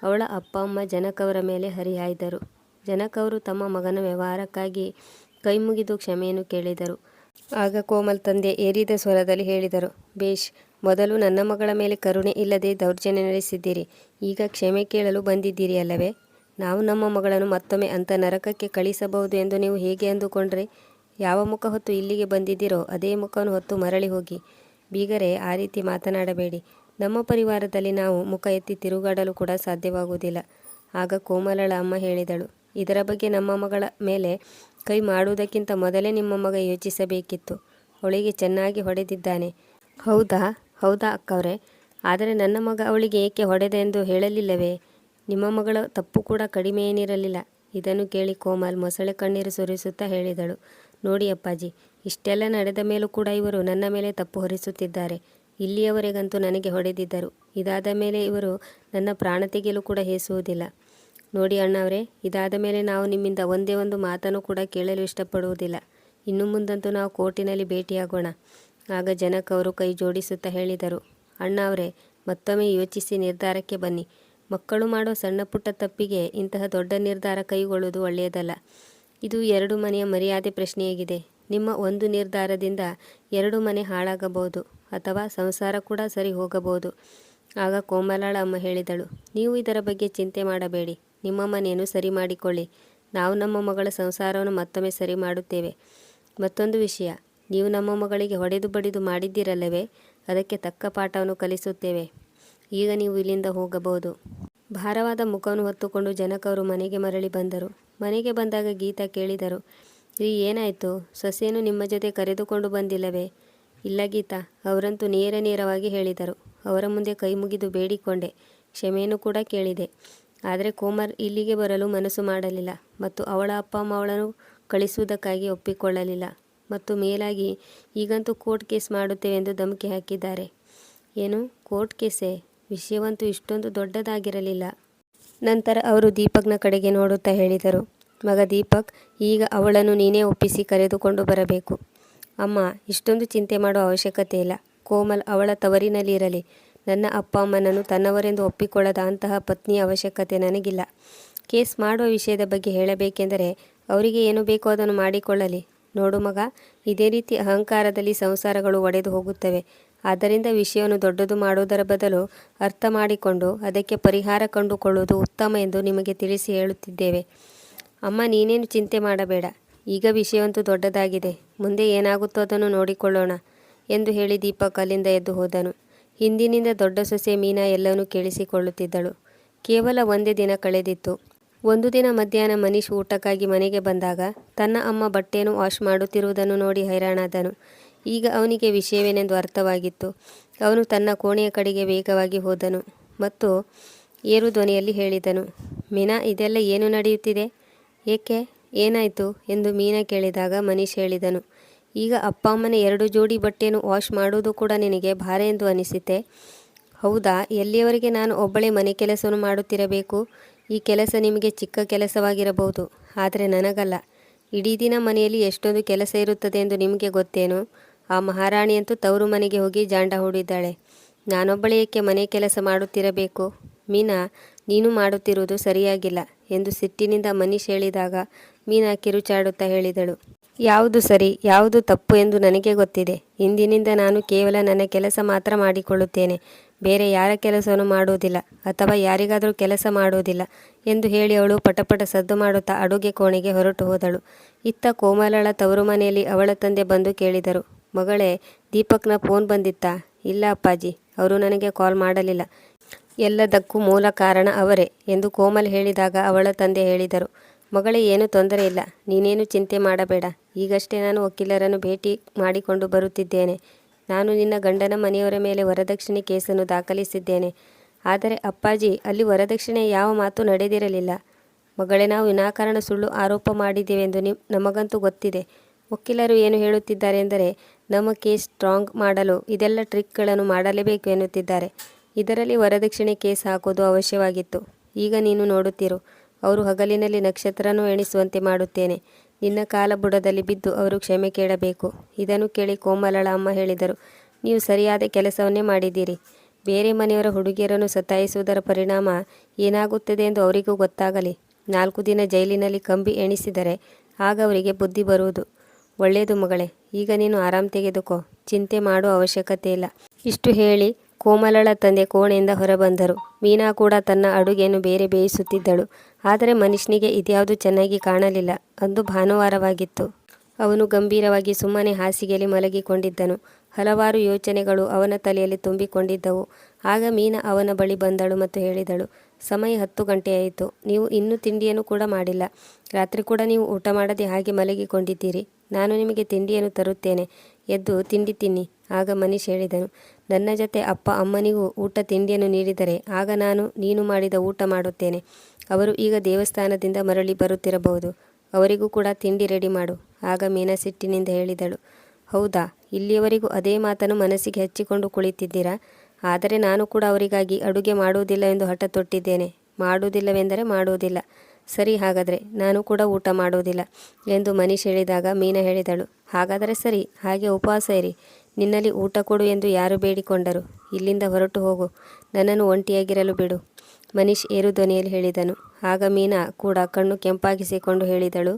ಅವಳ ಅಪ್ಪ ಅಮ್ಮ ಜನಕ್ ಅವರ ಮೇಲೆ ಹರಿಹಾಯ್ದರು. ಜನಕ್ ಅವರು ತಮ್ಮ ಮಗನ ವ್ಯವಹಾರಕ್ಕಾಗಿ ಕೈ ಮುಗಿದು ಕ್ಷಮೆಯನ್ನು ಕೇಳಿದರು. ಆಗ ಕೋಮಲ್ ತಂದೆ ಏರಿದ ಸ್ವರದಲ್ಲಿ ಹೇಳಿದರು, ಬೇಷ್, ಮೊದಲು ನನ್ನ ಮಗಳ ಮೇಲೆ ಕರುಣೆ ಇಲ್ಲದೆ ದೌರ್ಜನ್ಯ ನಡೆಸಿದ್ದೀರಿ. ಈಗ ಕ್ಷಮೆ ಕೇಳಲು ಬಂದಿದ್ದೀರಿ ಅಲ್ಲವೇ? ನಾವು ನಮ್ಮ ಮಗಳನ್ನು ಮತ್ತೊಮ್ಮೆ ಅಂಥ ನರಕಕ್ಕೆ ಕಳಿಸಬಹುದು ಎಂದು ನೀವು ಹೇಗೆ ಅಂದುಕೊಂಡ್ರೆ? ಯಾವ ಮುಖ ಹೊತ್ತು ಇಲ್ಲಿಗೆ ಬಂದಿದ್ದೀರೋ ಅದೇ ಮುಖವನ್ನು ಹೊತ್ತು ಮರಳಿ ಹೋಗಿ. ಬೀಗರೆ, ಆ ರೀತಿ ಮಾತನಾಡಬೇಡಿ. ನಮ್ಮ ಪರಿವಾರದಲ್ಲಿ ನಾವು ಮುಖ ಎತ್ತಿ ತಿರುಗಾಡಲು ಕೂಡ ಸಾಧ್ಯವಾಗುವುದಿಲ್ಲ. ಆಗ ಕೋಮಲಳ ಅಮ್ಮ ಹೇಳಿದಳು, ಇದರ ಬಗ್ಗೆ ನಮ್ಮ ಮಗಳ ಮೇಲೆ ಕೈ ಮಾಡುವುದಕ್ಕಿಂತ ಮೊದಲೇ ನಿಮ್ಮ ಮಗ ಯೋಚಿಸಬೇಕಿತ್ತು. ಅವಳಿಗೆ ಚೆನ್ನಾಗಿ ಹೊಡೆದಿದ್ದಾನೆ. ಹೌದಾ ಹೌದಾ ಅಕ್ಕವ್ರೆ, ಆದರೆ ನನ್ನ ಮಗ ಅವಳಿಗೆ ಏಕೆ ಹೊಡೆದ ಎಂದು ಹೇಳಲಿಲ್ಲವೇ? ನಿಮ್ಮ ಮಗಳ ತಪ್ಪು ಕೂಡ ಕಡಿಮೆ ಏನಿರಲಿಲ್ಲ. ಇದನ್ನು ಕೇಳಿ ಕೋಮಲ್ ಮೊಸಳೆ ಕಣ್ಣೀರು ಸುರಿಸುತ್ತಾ ಹೇಳಿದಳು, ನೋಡಿ ಅಪ್ಪಾಜಿ, ಇಷ್ಟೆಲ್ಲ ನಡೆದ ಮೇಲೂ ಕೂಡ ಇವರು ನನ್ನ ಮೇಲೆ ತಪ್ಪು ಹೊರಿಸುತ್ತಿದ್ದಾರೆ. ಇಲ್ಲಿಯವರೆಗಂತೂ ನನಗೆ ಹೊಡೆದಿದ್ದರು. ಇದಾದ ಮೇಲೆ ಇವರು ನನ್ನ ಪ್ರಾಣ ತೆಗೆಯಲು ಕೂಡ ಹೇಸುವುದಿಲ್ಲ. ನೋಡಿ ಅಣ್ಣವರೇ, ಇದಾದ ಮೇಲೆ ನಾವು ನಿಮ್ಮಿಂದ ಒಂದೇ ಒಂದು ಮಾತನ್ನು ಕೂಡ ಕೇಳಲು ಇಷ್ಟಪಡುವುದಿಲ್ಲ. ಇನ್ನು ಮುಂದಂತೂ ನಾವು ಕೋರ್ಟಿನಲ್ಲಿ ಭೇಟಿಯಾಗೋಣ. ಆಗ ಜನಕ್ ಅವರು ಕೈ ಜೋಡಿಸುತ್ತಾ ಹೇಳಿದರು, ಅಣ್ಣ ಅವರೇ, ಮತ್ತೊಮ್ಮೆ ಯೋಚಿಸಿ ನಿರ್ಧಾರಕ್ಕೆ ಬನ್ನಿ. ಮಕ್ಕಳು ಮಾಡೋ ಸಣ್ಣ ಪುಟ್ಟ ತಪ್ಪಿಗೆ ಇಂತಹ ದೊಡ್ಡ ನಿರ್ಧಾರ ಕೈಗೊಳ್ಳುವುದು ಒಳ್ಳೆಯದಲ್ಲ. ಇದು ಎರಡು ಮನೆಯ ಮರ್ಯಾದೆ ಪ್ರಶ್ನೆಯಾಗಿದೆ. ನಿಮ್ಮ ಒಂದು ನಿರ್ಧಾರದಿಂದ ಎರಡು ಮನೆ ಹಾಳಾಗಬಹುದು ಅಥವಾ ಸಂಸಾರ ಕೂಡ ಸರಿ ಹೋಗಬಹುದು. ಆಗ ಕೋಮಲಳ ಅಮ್ಮ ಹೇಳಿದಳು, ನೀವು ಇದರ ಬಗ್ಗೆ ಚಿಂತೆ ಮಾಡಬೇಡಿ. ನಿಮ್ಮ ಮನೆಯನ್ನು ಸರಿ ಮಾಡಿಕೊಳ್ಳಿ. ನಾವು ನಮ್ಮ ಮಗಳ ಸಂಸಾರವನ್ನು ಮತ್ತೊಮ್ಮೆ ಸರಿ ಮಾಡುತ್ತೇವೆ. ಮತ್ತೊಂದು ವಿಷಯ, ನೀವು ನಮ್ಮ ಮಗಳಿಗೆ ಹೊಡೆದು ಬಡಿದು ಮಾಡಿದ್ದೀರಲ್ಲವೇ, ಅದಕ್ಕೆ ತಕ್ಕ ಪಾಠವನ್ನು ಕಲಿಸುತ್ತೇವೆ. ಈಗ ನೀವು ಇಲ್ಲಿಂದ ಹೋಗಬಹುದು. ಭಾರವಾದ ಮುಖವನ್ನು ಹೊತ್ತುಕೊಂಡು ಜನಕ್ ಅವರು ಮನೆಗೆ ಮರಳಿ ಬಂದರು. ಮನೆಗೆ ಬಂದಾಗ ಗೀತಾ ಕೇಳಿದರು, ರೀ ಏನಾಯಿತು? ಸೊಸೆಯನ್ನು ನಿಮ್ಮ ಜೊತೆ ಕರೆದುಕೊಂಡು ಬಂದಿಲ್ಲವೇ? ಇಲ್ಲ ಗೀತಾ, ಅವರಂತೂ ನೇರವಾಗಿ ಹೇಳಿದರು. ಅವರ ಮುಂದೆ ಕೈ ಮುಗಿದು ಬೇಡಿಕೊಂಡೆ, ಕ್ಷಮೆಯನ್ನು ಕೂಡ ಕೇಳಿದೆ. ಆದರೆ ಕೋಮಲ್ ಇಲ್ಲಿಗೆ ಬರಲು ಮನಸ್ಸು ಮಾಡಲಿಲ್ಲ ಮತ್ತು ಅವಳ ಅಪ್ಪ ಅಮ್ಮ ಅವಳನ್ನು ಕಳಿಸುವುದಕ್ಕಾಗಿ ಒಪ್ಪಿಕೊಳ್ಳಲಿಲ್ಲ. ಮತ್ತು ಮೇಲಾಗಿ ಈಗಂತೂ ಕೋರ್ಟ್ ಕೇಸ್ ಮಾಡುತ್ತೇವೆ ಎಂದು ಧಮಕಿ ಹಾಕಿದ್ದಾರೆ. ಏನು ಕೋರ್ಟ್ ಕೇಸೇ? ವಿಷಯವಂತೂ ಇಷ್ಟೊಂದು ದೊಡ್ಡದಾಗಿರಲಿಲ್ಲ. ನಂತರ ಅವರು ದೀಪಕ್ನ ಕಡೆಗೆ ನೋಡುತ್ತಾ ಹೇಳಿದರು, ಮಗ ದೀಪಕ್, ಈಗ ಅವಳನ್ನು ನೀನೇ ಒಪ್ಪಿಸಿ ಕರೆದುಕೊಂಡು ಬರಬೇಕು. ಅಮ್ಮ, ಇಷ್ಟೊಂದು ಚಿಂತೆ ಮಾಡುವ ಅವಶ್ಯಕತೆ ಇಲ್ಲ. ಕೋಮಲ್ ಅವಳ ತವರಿನಲ್ಲಿ ಇರಲಿ. ನನ್ನ ಅಪ್ಪ ಅಮ್ಮನನ್ನು ತನ್ನವರೆಂದು ಒಪ್ಪಿಕೊಳ್ಳದ ಅಂತಹ ಪತ್ನಿಯ ಅವಶ್ಯಕತೆ ನನಗಿಲ್ಲ. ಕೇಸ್ ಮಾಡುವ ವಿಷಯದ ಬಗ್ಗೆ ಹೇಳಬೇಕೆಂದರೆ ಅವರಿಗೆ ಏನು ಬೇಕೋ ಅದನ್ನು ಮಾಡಿಕೊಳ್ಳಲಿ. ನೋಡು ಮಗ, ಇದೇ ರೀತಿ ಅಹಂಕಾರದಲ್ಲಿ ಸಂಸಾರಗಳು ಒಡೆದು ಹೋಗುತ್ತವೆ. ಆದ್ದರಿಂದ ವಿಷಯವನ್ನು ದೊಡ್ಡದು ಮಾಡುವುದರ ಬದಲು ಅರ್ಥ ಮಾಡಿಕೊಂಡು ಅದಕ್ಕೆ ಪರಿಹಾರ ಕಂಡುಕೊಳ್ಳುವುದು ಉತ್ತಮ ಎಂದು ನಿಮಗೆ ತಿಳಿಸಿ ಹೇಳುತ್ತಿದ್ದೇವೆ. ಅಮ್ಮ, ನೀನೇನು ಚಿಂತೆ ಮಾಡಬೇಡ. ಈಗ ವಿಷಯವಂತೂ ದೊಡ್ಡದಾಗಿದೆ. ಮುಂದೆ ಏನಾಗುತ್ತೋ ಅದನ್ನು ನೋಡಿಕೊಳ್ಳೋಣ ಎಂದು ಹೇಳಿ ದೀಪಕ್ ಅಲ್ಲಿಂದ ಎದ್ದು ಹೋದನು. ಹಿಂದಿನಿಂದ ದೊಡ್ಡ ಸೊಸೆ ಮೀನಾ ಎಲ್ಲವನ್ನೂ ಕೇಳಿಸಿಕೊಳ್ಳುತ್ತಿದ್ದಳು. ಕೇವಲ ಒಂದೇ ದಿನ ಕಳೆದಿತ್ತು. ಒಂದು ದಿನ ಮಧ್ಯಾಹ್ನ ಮನೀಶ್ ಊಟಕ್ಕಾಗಿ ಮನೆಗೆ ಬಂದಾಗ ತನ್ನ ಅಮ್ಮ ಬಟ್ಟೆಯನ್ನು ವಾಶ್ ಮಾಡುತ್ತಿರುವುದನ್ನು ನೋಡಿ ಹೈರಾಣಾದನು. ಈಗ ಅವನಿಗೆ ವಿಷಯವೇನೆಂದು ಅರ್ಥವಾಗಿತ್ತು. ಅವನು ತನ್ನ ಕೋಣೆಯ ಕಡೆಗೆ ವೇಗವಾಗಿ ಹೋದನು ಮತ್ತು ಏರು ಧ್ವನಿಯಲ್ಲಿ ಹೇಳಿದನು, ಮೀನಾ, ಇದೆಲ್ಲ ಏನು ನಡೆಯುತ್ತಿದೆ? ಏಕೆ, ಏನಾಯಿತು ಎಂದು ಮೀನಾ ಕೇಳಿದಾಗ ಮನೀಶ್ ಹೇಳಿದನು, ಈಗ ಅಪ್ಪ ಅಮ್ಮನ 2 ಜೋಡಿ ಬಟ್ಟೆಯನ್ನು ವಾಶ್ ಮಾಡುವುದು ಕೂಡ ನಿನಗೆ ಭಾರ ಎಂದು ಅನಿಸಿತೆ? ಹೌದಾ? ಎಲ್ಲಿಯವರೆಗೆ ನಾನು ಒಬ್ಬಳೇ ಮನೆ ಕೆಲಸವನ್ನು ಮಾಡುತ್ತಿರಬೇಕು? ಈ ಕೆಲಸ ನಿಮಗೆ ಚಿಕ್ಕ ಕೆಲಸವಾಗಿರಬಹುದು, ಆದರೆ ನನಗಲ್ಲ. ಇಡೀ ದಿನ ಮನೆಯಲ್ಲಿ ಎಷ್ಟೊಂದು ಕೆಲಸ ಇರುತ್ತದೆ ಎಂದು ನಿಮಗೆ ಗೊತ್ತೇನು? ಆ ಮಹಾರಾಣಿಯಂತೂ ತವರು ಮನೆಗೆ ಹೋಗಿ ಜಾಂಡ ಹೂಡಿದ್ದಾಳೆ. ನಾನೊಬ್ಬಳೇ ಏಕೆ ಮನೆ ಕೆಲಸ ಮಾಡುತ್ತಿರಬೇಕು? ಮೀನಾ, ನೀನು ಮಾಡುತ್ತಿರುವುದು ಸರಿಯಾಗಿಲ್ಲ ಎಂದು ಸಿಟ್ಟಿನಿಂದ ಮನೀಶ್ ಹೇಳಿದಾಗ ಮೀನಾ ಕಿರುಚಾಡುತ್ತಾ ಹೇಳಿದಳು, ಯಾವುದು ಸರಿ ಯಾವುದು ತಪ್ಪು ಎಂದು ನನಗೆ ಗೊತ್ತಿದೆ. ಇಂದಿನಿಂದ ನಾನು ಕೇವಲ ನನ್ನ ಕೆಲಸ ಮಾತ್ರ ಮಾಡಿಕೊಳ್ಳುತ್ತೇನೆ, ಬೇರೆ ಯಾರ ಕೆಲಸವನ್ನು ಮಾಡುವುದಿಲ್ಲ ಅಥವಾ ಯಾರಿಗಾದರೂ ಕೆಲಸ ಮಾಡುವುದಿಲ್ಲ ಎಂದು ಹೇಳಿ ಅವಳು ಪಟಪಟ ಸದ್ದು ಮಾಡುತ್ತಾ ಅಡುಗೆ ಕೋಣೆಗೆ ಹೊರಟು ಹೋದಳು. ಇತ್ತ ಕೋಮಲಳ ತವರು ಮನೆಯಲ್ಲಿ ಅವಳ ತಂದೆ ಬಂದು ಕೇಳಿದರು, ಮಗಳೇ, ದೀಪಕ್ನ ಫೋನ್ ಬಂದಿತ್ತಾ? ಇಲ್ಲ ಅಪ್ಪಾಜಿ, ಅವರು ನನಗೆ ಕಾಲ್ ಮಾಡಲಿಲ್ಲ. ಎಲ್ಲದಕ್ಕೂ ಮೂಲ ಕಾರಣ ಅವರೇ ಎಂದು ಕೋಮಲ್ ಹೇಳಿದಾಗ ಅವಳ ತಂದೆ ಹೇಳಿದರು, ಮಗಳೇ, ಏನು ತೊಂದರೆ ಇಲ್ಲ, ನೀನೇನು ಚಿಂತೆ ಮಾಡಬೇಡ. ಈಗಷ್ಟೇ ನಾನು ವಕೀಲರನ್ನು ಭೇಟಿ ಮಾಡಿಕೊಂಡು ಬರುತ್ತಿದ್ದೇನೆ. ನಾನು ನಿನ್ನ ಗಂಡನ ಮನೆಯವರ ಮೇಲೆ ವರದಕ್ಷಿಣೆ ಕೇಸನ್ನು ದಾಖಲಿಸಿದ್ದೇನೆ. ಆದರೆ ಅಪ್ಪಾಜಿ, ಅಲ್ಲಿ ವರದಕ್ಷಿಣೆ ಯಾವ ಮಾತು ನಡೆದಿರಲಿಲ್ಲ. ಮಗಳೇ, ನಾವು ವಿನಾಕಾರಣ ಸುಳ್ಳು ಆರೋಪ ಮಾಡಿದ್ದೇವೆಂದು ನಮಗಂತೂ ಗೊತ್ತಿದೆ. ವಕೀಲರು ಏನು ಹೇಳುತ್ತಿದ್ದಾರೆ ಎಂದರೆ, ನಮ್ಮ ಕೇಸ್ ಸ್ಟ್ರಾಂಗ್ ಮಾಡಲು ಇದೆಲ್ಲ ಟ್ರಿಕ್ಗಳನ್ನು ಮಾಡಲೇಬೇಕು ಎನ್ನುತ್ತಿದ್ದಾರೆ. ಇದರಲ್ಲಿ ವರದಕ್ಷಿಣೆ ಕೇಸ್ ಹಾಕೋದು ಅವಶ್ಯವಾಗಿತ್ತು. ಈಗ ನೀನು ನೋಡುತ್ತಿರು, ಅವರು ಹಗಲಿನಲ್ಲಿ ನಕ್ಷತ್ರನೂ ಎಣಿಸುವಂತೆ ಮಾಡುತ್ತೇನೆ. ನಿನ್ನ ಕಾಲ ಬುಡದಲ್ಲಿ ಬಿದ್ದು ಅವರು ಕ್ಷಮೆ ಕೇಳಬೇಕು. ಇದನ್ನು ಕೇಳಿ ಕೋಮಲಳ ಅಮ್ಮ ಹೇಳಿದರು, ನೀವು ಸರಿಯಾದ ಕೆಲಸವನ್ನೇ ಮಾಡಿದ್ದೀರಿ. ಬೇರೆ ಮನೆಯವರ ಹುಡುಗಿಯರನ್ನು ಸತಾಯಿಸುವುದರ ಪರಿಣಾಮ ಏನಾಗುತ್ತದೆ ಎಂದು ಅವರಿಗೂ ಗೊತ್ತಾಗಲಿ. 4 ದಿನ ಜೈಲಿನಲ್ಲಿ ಕಂಬಿ ಎಣಿಸಿದರೆ ಆಗ ಅವರಿಗೆ ಬುದ್ಧಿ ಬರುವುದು. ಒಳ್ಳೆಯದು ಮಗಳೇ, ಈಗ ನೀನು ಆರಾಮ್ ತೆಗೆದುಕೋ, ಚಿಂತೆ ಮಾಡುವ ಅವಶ್ಯಕತೆ ಇಲ್ಲ. ಇಷ್ಟು ಹೇಳಿ ಕೋಮಲಳ ತಂದೆ ಕೋಣೆಯಿಂದ ಹೊರಬಂದರು. ಮೀನಾ ಕೂಡ ತನ್ನ ಅಡುಗೆಯನ್ನು ಬೇರೆ ಬೇಯಿಸುತ್ತಿದ್ದಳು. ಆದರೆ ಮನೀಶ್ನಿಗೆ ಇದ್ಯಾವುದೂ ಚೆನ್ನಾಗಿ ಕಾಣಲಿಲ್ಲ. ಅಂದು ಭಾನುವಾರವಾಗಿತ್ತು. ಅವನು ಗಂಭೀರವಾಗಿ ಸುಮ್ಮನೆ ಹಾಸಿಗೆಯಲ್ಲಿ ಮಲಗಿಕೊಂಡಿದ್ದನು. ಹಲವಾರು ಯೋಚನೆಗಳು ಅವನ ತಲೆಯಲ್ಲಿ ತುಂಬಿಕೊಂಡಿದ್ದವು. ಆಗ ಮೀನಾ ಅವನ ಬಳಿ ಬಂದಳು ಮತ್ತು ಹೇಳಿದಳು, ಸಮಯ 10 ಗಂಟೆಯಾಯಿತು. ನೀವು ಇನ್ನೂ ತಿಂಡಿಯನ್ನು ಕೂಡ ಮಾಡಿಲ್ಲ. ರಾತ್ರಿ ಕೂಡ ನೀವು ಊಟ ಮಾಡದೆ ಹಾಗೆ ಮಲಗಿಕೊಂಡಿದ್ದೀರಿ. ನಾನು ನಿಮಗೆ ತಿಂಡಿಯನ್ನು ತರುತ್ತೇನೆ, ಎದ್ದು ತಿಂಡಿ ತಿನ್ನಿ. ಆಗ ಮನೀಶ್ ಹೇಳಿದನು, ನನ್ನ ಜೊತೆ ಅಪ್ಪ ಅಮ್ಮನಿಗೂ ಊಟ ತಿಂಡಿಯನ್ನು ನೀಡಿದರೆ ಆಗ ನಾನು ನೀನು ಮಾಡಿದ ಊಟ ಮಾಡುತ್ತೇನೆ. ಅವರು ಈಗ ದೇವಸ್ಥಾನದಿಂದ ಮರಳಿ ಬರುತ್ತಿರಬಹುದು. ಅವರಿಗೂ ಕೂಡ ತಿಂಡಿ ರೆಡಿ ಮಾಡು. ಆಗ ಮೀನಾ ಸಿಟ್ಟಿನಿಂದ ಹೇಳಿದಳು, ಹೌದಾ, ಇಲ್ಲಿಯವರೆಗೂ ಅದೇ ಮಾತನ್ನು ಮನಸ್ಸಿಗೆ ಹಚ್ಚಿಕೊಂಡು ಕುಳಿತಿದ್ದೀರಾ? ಆದರೆ ನಾನು ಕೂಡ ಅವರಿಗಾಗಿ ಅಡುಗೆ ಮಾಡುವುದಿಲ್ಲ ಎಂದು ಹಠ ತೊಟ್ಟಿದ್ದೇನೆ. ಮಾಡುವುದಿಲ್ಲವೆಂದರೆ ಮಾಡುವುದಿಲ್ಲ. ಸರಿ, ಹಾಗಾದರೆ ನಾನು ಕೂಡ ಊಟ ಮಾಡುವುದಿಲ್ಲ ಎಂದು ಮನೀಶ್ ಹೇಳಿದಾಗ ಮೀನಾ ಹೇಳಿದಳು, ಹಾಗಾದರೆ ಸರಿ, ಹಾಗೆ ಉಪವಾಸ ಇರಿ. ನಿನ್ನಲ್ಲಿ ಊಟ ಕೊಡು ಎಂದು ಯಾರು ಬೇಡಿಕೊಂಡರು? ಇಲ್ಲಿಂದ ಹೊರಟು ಹೋಗು, ನನ್ನನ್ನು ಒಂಟಿಯಾಗಿರಲು ಬಿಡು. ಮನೀಶ್ ಏರು ಧ್ವನಿಯಲ್ಲಿ ಹೇಳಿದನು. ಆಗ ಮೀನಾ ಕೂಡ ಕಣ್ಣು ಕೆಂಪಾಗಿಸಿಕೊಂಡು ಹೇಳಿದಳು,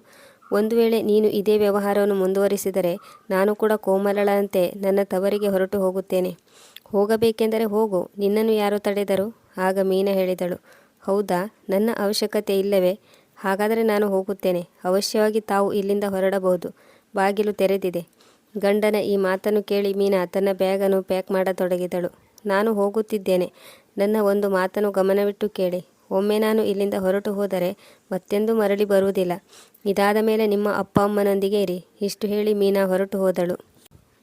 ಒಂದು ವೇಳೆ ನೀನು ಇದೇ ವ್ಯವಹಾರವನ್ನು ಮುಂದುವರಿಸಿದರೆ ನಾನು ಕೂಡ ಕೋಮಲಳಂತೆ ನನ್ನ ತವರಿಗೆ ಹೊರಟು ಹೋಗುತ್ತೇನೆ. ಹೋಗಬೇಕೆಂದರೆ ಹೋಗು, ನಿನ್ನನ್ನು ಯಾರು ತಡೆದರು? ಆಗ ಮೀನಾ ಹೇಳಿದಳು, ಹೌದಾ, ನನ್ನ ಅವಶ್ಯಕತೆ ಇಲ್ಲವೇ? ಹಾಗಾದರೆ ನಾನು ಹೋಗುತ್ತೇನೆ. ಅವಶ್ಯವಾಗಿ ತಾವು ಇಲ್ಲಿಂದ ಹೊರಡಬಹುದು. ಬಾಗಿಲು ತೆರೆದಿದೆ. ಗಂಡನ ಈ ಮಾತನ್ನು ಕೇಳಿ ಮೀನಾ ತನ್ನ ಬ್ಯಾಗನ್ನು ಪ್ಯಾಕ್ ಮಾಡತೊಡಗಿದಳು. ನಾನು ಹೋಗುತ್ತಿದ್ದೇನೆ. ನನ್ನ ಒಂದು ಮಾತನ್ನು ಗಮನವಿಟ್ಟು ಕೇಳಿ. ಒಮ್ಮೆ ನಾನು ಇಲ್ಲಿಂದ ಹೊರಟು ಹೋದರೆ ಮತ್ತೆಂದೂ ಮರಳಿ ಬರುವುದಿಲ್ಲ. ಇದಾದ ಮೇಲೆ ನಿಮ್ಮ ಅಪ್ಪ ಅಮ್ಮನೊಂದಿಗೆ ಇರಿ. ಇಷ್ಟು ಹೇಳಿ ಮೀನಾ ಹೊರಟು ಹೋದಳು.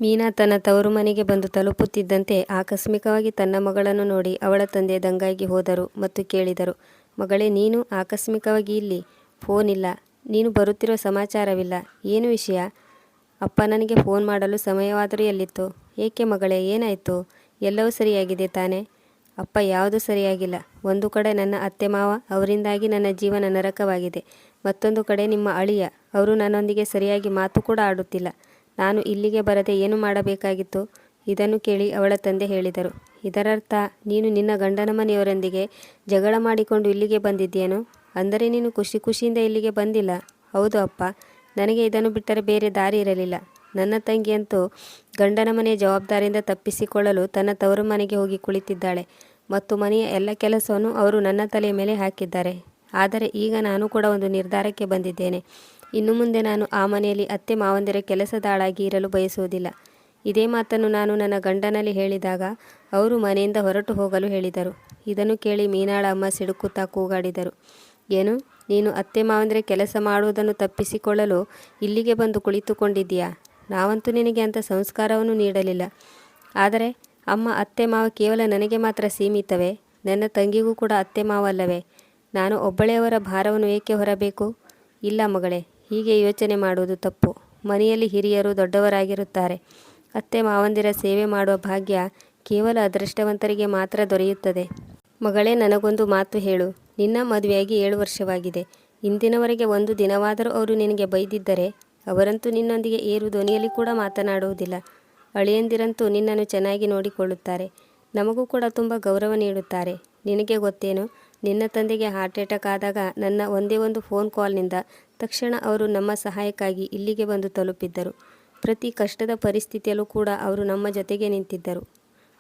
ಮೀನಾ ತನ್ನ ತವರು ಮನೆಗೆ ಬಂದು ತಲುಪುತ್ತಿದ್ದಂತೆ ಆಕಸ್ಮಿಕವಾಗಿ ತನ್ನ ಮಗಳನ್ನು ನೋಡಿ ಅವಳ ತಂದೆ ದಂಗಾಗಿ ಹೋದರು ಮತ್ತು ಕೇಳಿದರು, ಮಗಳೇ, ನೀನು ಆಕಸ್ಮಿಕವಾಗಿ ಇಲ್ಲಿ? ಫೋನ್ ಇಲ್ಲ, ನೀನು ಬರುತ್ತಿರುವ ಸಮಾಚಾರವಿಲ್ಲ, ಏನು ವಿಷಯ? ಅಪ್ಪ ನನಗೆ ಫೋನ್ ಮಾಡಲು ಸಮಯವಾದರೂ ಎಲ್ಲಿತ್ತು? ಏಕೆ ಮಗಳೇ, ಏನಾಯಿತು? ಎಲ್ಲವೂ ಸರಿಯಾಗಿದೆ ತಾನೇ? ಅಪ್ಪ, ಯಾವುದೂ ಸರಿಯಾಗಿಲ್ಲ. ಒಂದು ಕಡೆ ನನ್ನ ಅತ್ತೆ ಮಾವ, ಅವರಿಂದಾಗಿ ನನ್ನ ಜೀವನ ನರಕವಾಗಿದೆ. ಮತ್ತೊಂದು ಕಡೆ ನಿಮ್ಮ ಅಳಿಯ, ಅವರು ನನ್ನೊಂದಿಗೆ ಸರಿಯಾಗಿ ಮಾತು ಕೂಡ ಆಡುತ್ತಿಲ್ಲ. ನಾನು ಇಲ್ಲಿಗೆ ಬರದೆ ಏನು ಮಾಡಬೇಕಾಗಿತ್ತು? ಇದನ್ನು ಕೇಳಿ ಅವಳ ತಂದೆ ಹೇಳಿದರು, ಇದರರ್ಥ ನೀನು ನಿನ್ನ ಗಂಡನ ಮನೆಯವರೊಂದಿಗೆ ಜಗಳ ಮಾಡಿಕೊಂಡು ಇಲ್ಲಿಗೆ ಬಂದಿದ್ದೇನು? ಅಂದರೆ ನೀನು ಖುಷಿ ಖುಷಿಯಿಂದ ಇಲ್ಲಿಗೆ ಬಂದಿಲ್ಲ. ಹೌದು ಅಪ್ಪ, ನನಗೆ ಇದನ್ನು ಬಿಟ್ಟರೆ ಬೇರೆ ದಾರಿ ಇರಲಿಲ್ಲ. ನನ್ನ ತಂಗಿಯಂತೂ ಗಂಡನ ಮನೆಯ ಜವಾಬ್ದಾರಿಯಿಂದ ತಪ್ಪಿಸಿಕೊಳ್ಳಲು ತನ್ನ ತವರು ಮನೆಗೆ ಹೋಗಿ ಕುಳಿತಿದ್ದಾಳೆ ಮತ್ತು ಮನೆಯ ಎಲ್ಲ ಕೆಲಸವನ್ನು ಅವರು ನನ್ನ ತಲೆಯ ಮೇಲೆ ಹಾಕಿದ್ದಾರೆ. ಆದರೆ ಈಗ ನಾನು ಕೂಡ ಒಂದು ನಿರ್ಧಾರಕ್ಕೆ ಬಂದಿದ್ದೇನೆ. ಇನ್ನು ಮುಂದೆ ನಾನು ಆ ಮನೆಯಲ್ಲಿ ಅತ್ತೆ ಮಾವಂದಿರ ಕೆಲಸದಾಳಾಗಿ ಇರಲು ಬಯಸುವುದಿಲ್ಲ. ಇದೇ ಮಾತನ್ನು ನಾನು ನನ್ನ ಗಂಡನಲ್ಲಿ ಹೇಳಿದಾಗ ಅವರು ಮನೆಯಿಂದ ಹೊರಟು ಹೋಗಲು ಹೇಳಿದರು. ಇದನ್ನು ಕೇಳಿ ಮೀನಾಳ ಅಮ್ಮ ಸಿಡುಕುತ್ತಾ ಕೂಗಾಡಿದರು. ಏನು, ನೀನು ಅತ್ತೆ ಮಾವಂದ್ರೆ ಕೆಲಸ ಮಾಡುವುದನ್ನು ತಪ್ಪಿಸಿಕೊಳ್ಳಲು ಇಲ್ಲಿಗೆ ಬಂದು ಕುಳಿತುಕೊಂಡಿದ್ದೀಯಾ? ನಾವಂತೂ ನಿನಗೆ ಅಂಥ ಸಂಸ್ಕಾರವನ್ನು ನೀಡಲಿಲ್ಲ. ಆದರೆ ಅಮ್ಮ, ಅತ್ತೆ ಮಾವ ಕೇವಲ ನನಗೆ ಮಾತ್ರ ಸೀಮಿತವೇ? ನನ್ನ ತಂಗಿಗೂ ಕೂಡ ಅತ್ತೆ ಮಾವಲ್ಲವೇ? ನಾನು ಒಬ್ಬಳೇ ಅವರ ಭಾರವನ್ನು ಏಕೆ ಹೊರಬೇಕು? ಇಲ್ಲ ಮಗಳೇ, ಹೀಗೆ ಯೋಚನೆ ಮಾಡುವುದು ತಪ್ಪು. ಮನೆಯಲ್ಲಿ ಹಿರಿಯರು ದೊಡ್ಡವರಾಗಿರುತ್ತಾರೆ. ಅತ್ತೆ ಮಾವಂದಿರ ಸೇವೆ ಮಾಡುವ ಭಾಗ್ಯ ಕೇವಲ ಅದೃಷ್ಟವಂತರಿಗೆ ಮಾತ್ರ ದೊರೆಯುತ್ತದೆ. ಮಗಳೇ, ನನಗೊಂದು ಮಾತು ಹೇಳು. ನಿನ್ನ ಮದುವೆಯಾಗಿ 7 ವರ್ಷವಾಗಿದೆ. ಇಂದಿನವರೆಗೆ ಒಂದು ದಿನವಾದರೂ ಅವರು ನಿನಗೆ ಬೈದಿದ್ದರೆ? ಅವರಂತೂ ನಿನ್ನೊಂದಿಗೆ ಏರು ಧ್ವನಿಯಲ್ಲಿ ಕೂಡ ಮಾತನಾಡುವುದಿಲ್ಲ. ಅಳಿಯಂದಿರಂತೂ ನಿನ್ನನ್ನು ಚೆನ್ನಾಗಿ ನೋಡಿಕೊಳ್ಳುತ್ತಾರೆ. ನಮಗೂ ಕೂಡ ತುಂಬ ಗೌರವ ನೀಡುತ್ತಾರೆ. ನಿನಗೆ ಗೊತ್ತೇನು, ನಿನ್ನ ತಂದೆಗೆ ಹಾರ್ಟ್ ಅಟ್ಯಾಕ್ ಆದಾಗ ನನ್ನ ಒಂದೇ ಒಂದು ಫೋನ್ ಕಾಲ್ನಿಂದ ತಕ್ಷಣ ಅವರು ನಮ್ಮ ಸಹಾಯಕ್ಕಾಗಿ ಇಲ್ಲಿಗೆ ಬಂದು ತಲುಪಿದ್ದರು. ಪ್ರತಿ ಕಷ್ಟದ ಪರಿಸ್ಥಿತಿಯಲ್ಲೂ ಕೂಡ ಅವರು ನಮ್ಮ ಜೊತೆಗೆ ನಿಂತಿದ್ದರು.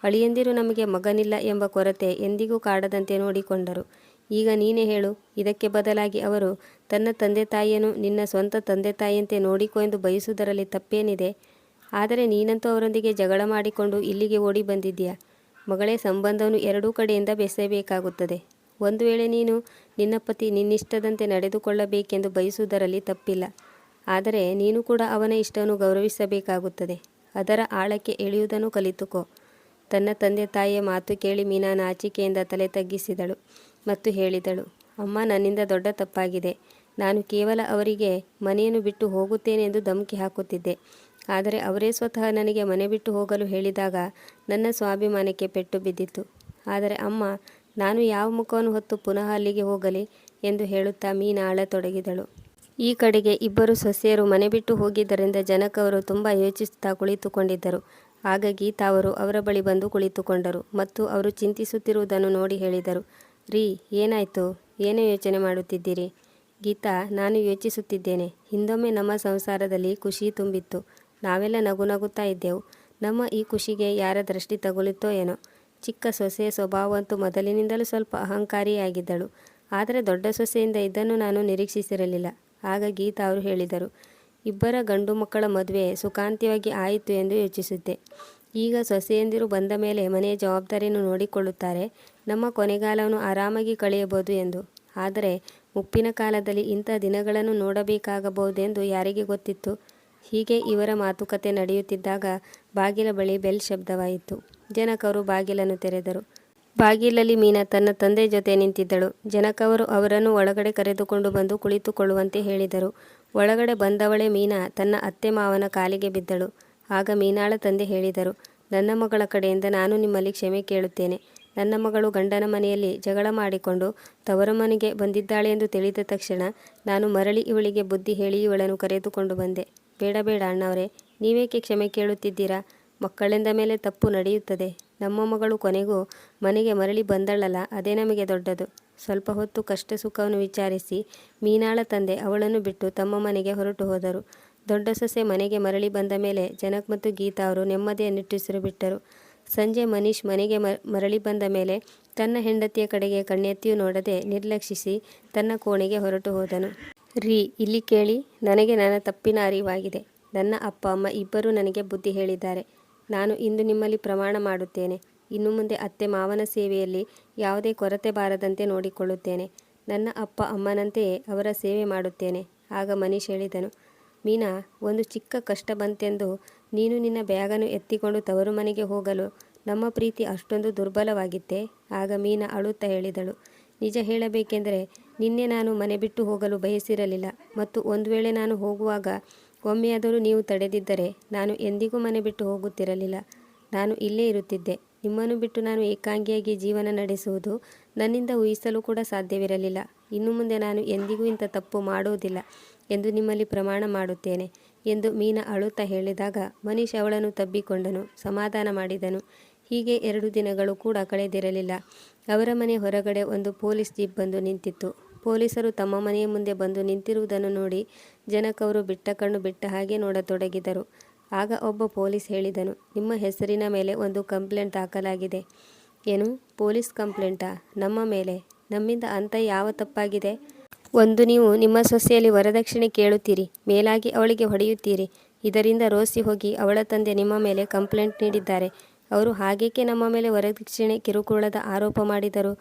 ಅಳಿಯಂದಿರು ನಮಗೆ ಮಗನಿಲ್ಲ ಎಂಬ ಕೊರತೆ ಎಂದಿಗೂ ಕಾಡದಂತೆ ನೋಡಿಕೊಂಡರು. ಈಗ ನೀನೇ ಹೇಳು, ಇದಕ್ಕೆ ಬದಲಾಗಿ ಅವರು ತನ್ನ ತಂದೆ ತಾಯಿಯನ್ನು ನಿನ್ನ ಸ್ವಂತ ತಂದೆ ತಾಯಿಯಂತೆ ನೋಡಿಕೊ ಎಂದು ಬಯಸುವುದರಲ್ಲಿ ತಪ್ಪೇನಿದೆ? ಆದರೆ ನೀನಂತೂ ಅವರೊಂದಿಗೆ ಜಗಳ ಮಾಡಿಕೊಂಡು ಇಲ್ಲಿಗೆ ಓಡಿ ಬಂದಿದ್ದೀಯಾ. ಮಗಳೇ, ಸಂಬಂಧವನ್ನು ಎರಡೂ ಕಡೆಯಿಂದ ಬೆಸೆಯಬೇಕಾಗುತ್ತದೆ. ಒಂದು ವೇಳೆ ನೀನು ನಿನ್ನ ಪತಿ ನಿನ್ನಿಷ್ಟದಂತೆ ನಡೆದುಕೊಳ್ಳಬೇಕೆಂದು ಬಯಸುವುದರಲ್ಲಿ ತಪ್ಪಿಲ್ಲ. ಆದರೆ ನೀನು ಕೂಡ ಅವನ ಇಷ್ಟವನ್ನು ಗೌರವಿಸಬೇಕಾಗುತ್ತದೆ. ಅದರ ಆಳಕ್ಕೆ ಇಳಿಯುವುದನ್ನು ಕಲಿತುಕೋ. ತನ್ನ ತಂದೆ ತಾಯಿಯ ಮಾತು ಕೇಳಿ ಮೀನಾ ನಾಚಿಕೆಯಿಂದ ತಲೆ ತಗ್ಗಿಸಿದಳು ಮತ್ತು ಹೇಳಿದಳು, ಅಮ್ಮ, ನನ್ನಿಂದ ದೊಡ್ಡ ತಪ್ಪಾಗಿದೆ. ನಾನು ಕೇವಲ ಅವರಿಗೆ ಮನೆಯನ್ನು ಬಿಟ್ಟು ಹೋಗುತ್ತೇನೆ ಎಂದು ಧಮಕಿ ಹಾಕುತ್ತಿದ್ದೆ. ಆದರೆ ಅವರೇ ಸ್ವತಃ ನನಗೆ ಮನೆ ಬಿಟ್ಟು ಹೋಗಲು ಹೇಳಿದಾಗ ನನ್ನ ಸ್ವಾಭಿಮಾನಕ್ಕೆ ಪೆಟ್ಟು ಬಿದ್ದಿತು. ಆದರೆ ಅಮ್ಮ, ನಾನು ಯಾವ ಮುಖವನ್ನು ಹೊತ್ತು ಪುನಃ ಅಲ್ಲಿಗೆ ಹೋಗಲಿ ಎಂದು ಹೇಳುತ್ತಾ ಮೀನಾ ಅಳತೊಡಗಿದಳು. ಈ ಕಡೆಗೆ ಇಬ್ಬರು ಸೊಸೆಯರು ಮನೆ ಬಿಟ್ಟು ಹೋಗಿದ್ದರಿಂದ ಜನಕ್ ಅವರು ತುಂಬ ಯೋಚಿಸುತ್ತಾ ಕುಳಿತುಕೊಂಡಿದ್ದರು. ಆಗ ಗೀತಾ ಅವರು ಅವರ ಬಳಿ ಬಂದು ಕುಳಿತುಕೊಂಡರು ಮತ್ತು ಅವರು ಚಿಂತಿಸುತ್ತಿರುವುದನ್ನು ನೋಡಿ ಹೇಳಿದರು, ರೀ, ಏನಾಯಿತು? ಏನೋ ಯೋಚನೆ ಮಾಡುತ್ತಿದ್ದೀರಿ? ಗೀತಾ, ನಾನು ಯೋಚಿಸುತ್ತಿದ್ದೇನೆ. ಹಿಂದೊಮ್ಮೆ ನಮ್ಮ ಸಂಸಾರದಲ್ಲಿ ಖುಷಿ ತುಂಬಿತ್ತು. ನಾವೆಲ್ಲ ನಗು ನಗುತ್ತಾ ಇದ್ದೆವು. ನಮ್ಮ ಈ ಖುಷಿಗೆ ಯಾರ ದೃಷ್ಟಿ ತಗುಲಿತೋ ಏನೋ. ಚಿಕ್ಕ ಸೊಸೆಯ ಸ್ವಭಾವವಂತೂ ಮೊದಲಿನಿಂದಲೂ ಸ್ವಲ್ಪ ಅಹಂಕಾರಿಯಾಗಿದ್ದಳು. ಆದರೆ ದೊಡ್ಡ ಸೊಸೆಯಿಂದ ಇದನ್ನು ನಾನು ನಿರೀಕ್ಷಿಸಿರಲಿಲ್ಲ. ಆಗ ಗೀತಾ ಅವರು ಹೇಳಿದರು, ಇಬ್ಬರ ಗಂಡು ಮಕ್ಕಳ ಮದುವೆ ಸುಖಾಂತ್ಯವಾಗಿ ಆಯಿತು ಎಂದು ಯೋಚಿಸಿದ್ದೆ. ಈಗ ಸೊಸೆಯಂದಿರು ಬಂದ ಮೇಲೆ ಮನೆಯ ಜವಾಬ್ದಾರಿಯನ್ನು ನೋಡಿಕೊಳ್ಳುತ್ತಾರೆ. ನಮ್ಮ ಕೊನೆಗಾಲವನ್ನು ಆರಾಮಾಗಿ ಕಳೆಯಬಹುದು ಎಂದು. ಆದರೆ ಮುಪ್ಪಿನ ಕಾಲದಲ್ಲಿ ಇಂಥ ದಿನಗಳನ್ನು ನೋಡಬೇಕಾಗಬಹುದೆಂದು ಯಾರಿಗೆ ಗೊತ್ತಿತ್ತು? ಹೀಗೆ ಇವರ ಮಾತುಕತೆ ನಡೆಯುತ್ತಿದ್ದಾಗ ಬಾಗಿಲ ಬಳಿ ಬೆಲ್ ಶಬ್ದವಾಯಿತು. ಜನಕ್ ಅವರು ಬಾಗಿಲನ್ನು ತೆರೆದರು. ಬಾಗಿಲಲ್ಲಿ ಮೀನಾ ತನ್ನ ತಂದೆ ಜೊತೆ ನಿಂತಿದ್ದಳು. ಜನಕ್ ಅವರು ಅವರನ್ನು ಒಳಗಡೆ ಕರೆದುಕೊಂಡು ಬಂದು ಕುಳಿತುಕೊಳ್ಳುವಂತೆ ಹೇಳಿದರು. ಒಳಗಡೆ ಬಂದವಳೆ ಮೀನಾ ತನ್ನ ಅತ್ತೆ ಮಾವನ ಕಾಲಿಗೆ ಬಿದ್ದಳು. ಆಗ ಮೀನಾಳ ತಂದೆ ಹೇಳಿದರು, ನನ್ನ ಮಗಳ ಕಡೆಯಿಂದ ನಾನು ನಿಮ್ಮಲ್ಲಿ ಕ್ಷಮೆ ಕೇಳುತ್ತೇನೆ. ನನ್ನ ಮಗಳು ಗಂಡನ ಮನೆಯಲ್ಲಿ ಜಗಳ ಮಾಡಿಕೊಂಡು ತವರು ಮನೆಗೆ ಬಂದಿದ್ದಾಳೆ ಎಂದು ತಿಳಿದ ತಕ್ಷಣ ನಾನು ಮರಳಿ ಇವಳಿಗೆ ಬುದ್ಧಿ ಹೇಳಿ ಇವಳನ್ನು ಕರೆದುಕೊಂಡು ಬಂದೆ. ಬೇಡ ಬೇಡ ಅಣ್ಣವರೇ, ನೀವೇಕೆ ಕ್ಷಮೆ ಕೇಳುತ್ತಿದ್ದೀರಾ? ಮಕ್ಕಳೆಂದ ಮೇಲೆ ತಪ್ಪು ನಡೆಯುತ್ತದೆ. ನಮ್ಮ ಮಗಳು ಕೊನೆಗೂ ಮನೆಗೆ ಮರಳಿ ಬಂದಳಲ್ಲ, ಅದೇ ನಮಗೆ ದೊಡ್ಡದು. ಸ್ವಲ್ಪ ಹೊತ್ತು ಕಷ್ಟ ಸುಖವನ್ನು ವಿಚಾರಿಸಿ ಮೀನಾಳ ತಂದೆ ಅವಳನ್ನು ಬಿಟ್ಟು ತಮ್ಮ ಮನೆಗೆ ಹೊರಟು ಹೋದರು. ದೊಡ್ಡ ಸೊಸೆ ಮನೆಗೆ ಮರಳಿ ಬಂದ ಮೇಲೆ ಜನಕ್ ಮತ್ತು ಗೀತಾ ಅವರು ನೆಮ್ಮದಿಯ ನಿಟ್ಟುಸಿರು ಬಿಟ್ಟರು. ಸಂಜೆ ಮನೀಶ್ ಮನೆಗೆ ಮರಳಿ ಬಂದ ಮೇಲೆ ತನ್ನ ಹೆಂಡತಿಯ ಕಡೆಗೆ ಕಣ್ಣೆತ್ತಿಯೂ ನೋಡದೆ ನಿರ್ಲಕ್ಷಿಸಿ ತನ್ನ ಕೋಣೆಗೆ ಹೊರಟು ಹೋದನು. ರೀ, ಇಲ್ಲಿ ಕೇಳಿ, ನನಗೆ ನನ್ನ ತಪ್ಪಿನ ಅರಿವಾಗಿದೆ. ನನ್ನ ಅಪ್ಪ ಅಮ್ಮ ಇಬ್ಬರೂ ನನಗೆ ಬುದ್ಧಿ ಹೇಳಿದ್ದಾರೆ. ನಾನು ಇಂದು ನಿಮ್ಮಲ್ಲಿ ಪ್ರಮಾಣ ಮಾಡುತ್ತೇನೆ, ಇನ್ನು ಮುಂದೆ ಅತ್ತೆ ಮಾವನ ಸೇವೆಯಲ್ಲಿ ಯಾವುದೇ ಕೊರತೆ ಬಾರದಂತೆ ನೋಡಿಕೊಳ್ಳುತ್ತೇನೆ. ನನ್ನ ಅಪ್ಪ ಅಮ್ಮನಂತೆಯೇ ಅವರ ಸೇವೆ ಮಾಡುತ್ತೇನೆ. ಆಗ ಮನೀಶ್ ಹೇಳಿದನು, ಮೀನಾ, ಒಂದು ಚಿಕ್ಕ ಕಷ್ಟ ಬಂತೆಂದು ನೀನು ನಿನ್ನ ಬ್ಯಾಗನ್ನು ಎತ್ತಿಕೊಂಡು ತವರು ಮನೆಗೆ ಹೋಗಲು ನಮ್ಮ ಪ್ರೀತಿ ಅಷ್ಟೊಂದು ದುರ್ಬಲವಾಗಿತ್ತೇ? ಆಗ ಮೀನಾ ಅಳುತ್ತಾ ಹೇಳಿದಳು, ನಿಜ ಹೇಳಬೇಕೆಂದರೆ ನಿನ್ನೆ ನಾನು ಮನೆ ಬಿಟ್ಟು ಹೋಗಲು ಬಯಸಿರಲಿಲ್ಲ. ಮತ್ತು ಒಂದು ವೇಳೆ ನಾನು ಹೋಗುವಾಗ ಒಮ್ಮೆಯಾದರೂ ನೀವು ತಡೆದಿದ್ದರೆ ನಾನು ಎಂದಿಗೂ ಮನೆ ಬಿಟ್ಟು ಹೋಗುತ್ತಿರಲಿಲ್ಲ. ನಾನು ಇಲ್ಲೇ ಇರುತ್ತಿದ್ದೆ. ನಿಮ್ಮನ್ನು ಬಿಟ್ಟು ನಾನು ಏಕಾಂಗಿಯಾಗಿ ಜೀವನ ನಡೆಸುವುದು ನನ್ನಿಂದ ಊಹಿಸಲು ಕೂಡ ಸಾಧ್ಯವಿರಲಿಲ್ಲ. ಇನ್ನು ಮುಂದೆ ನಾನು ಎಂದಿಗೂ ಇಂಥ ತಪ್ಪು ಮಾಡುವುದಿಲ್ಲ ಎಂದು ನಿಮ್ಮಲ್ಲಿ ಪ್ರಮಾಣ ಮಾಡುತ್ತೇನೆ ಎಂದು ಮೀನಾ ಅಳುತ್ತಾ ಹೇಳಿದಾಗ ಮನೀಶ್ ಅವಳನ್ನು ತಬ್ಬಿಕೊಂಡನು, ಸಮಾಧಾನ ಮಾಡಿದನು. ಹೀಗೆ 2 ದಿನಗಳು ಕೂಡ ಕಳೆದಿರಲಿಲ್ಲ. ಅವರ ಮನೆ ಹೊರಗಡೆ ಒಂದು ಪೊಲೀಸ್ ಜೀಪ್ ಬಂದು ನಿಂತಿತ್ತು. ಪೊಲೀಸರು ತಮ್ಮ ಮನೆಯ ಮುಂದೆ ಬಂದು ನಿಂತಿರುವುದನ್ನು ನೋಡಿ ಜನಕ್ ಅವರು ಬಿಟ್ಟ ಕಣ್ಣು ಬಿಟ್ಟ ಹಾಗೆ ನೋಡತೊಡಗಿದರು. ಆಗ ಒಬ್ಬ ಪೊಲೀಸ್ ಹೇಳಿದನು, ನಿಮ್ಮ ಹೆಸರಿನ ಮೇಲೆ ಒಂದು ಕಂಪ್ಲೇಂಟ್ ದಾಖಲಾಗಿದೆ. ಏನು, ಪೊಲೀಸ್ ಕಂಪ್ಲೇಂಟಾ? ನಮ್ಮ ಮೇಲೆ? ನಮ್ಮಿಂದ ಅಂಥ ಯಾವ ತಪ್ಪಾಗಿದೆ? ಒಂದು, ನೀವು ನಿಮ್ಮ ಸೊಸೆಯಲ್ಲಿ ವರದಕ್ಷಿಣೆ ಕೇಳುತ್ತೀರಿ, ಮೇಲಾಗಿ ಅವಳಿಗೆ ಹೊಡೆಯುತ್ತೀರಿ. ಇದರಿಂದ ರೋಸಿ ಹೋಗಿ ಅವಳ ತಂದೆ ನಿಮ್ಮ ಮೇಲೆ ಕಂಪ್ಲೇಂಟ್ ನೀಡಿದ್ದಾರೆ. ಅವರು ಹಾಗೇಕೆ ನಮ್ಮ ಮೇಲೆ ವರದಕ್ಷಿಣೆ ಕಿರುಕುಳದ ಆರೋಪ ಮಾಡಿದರು?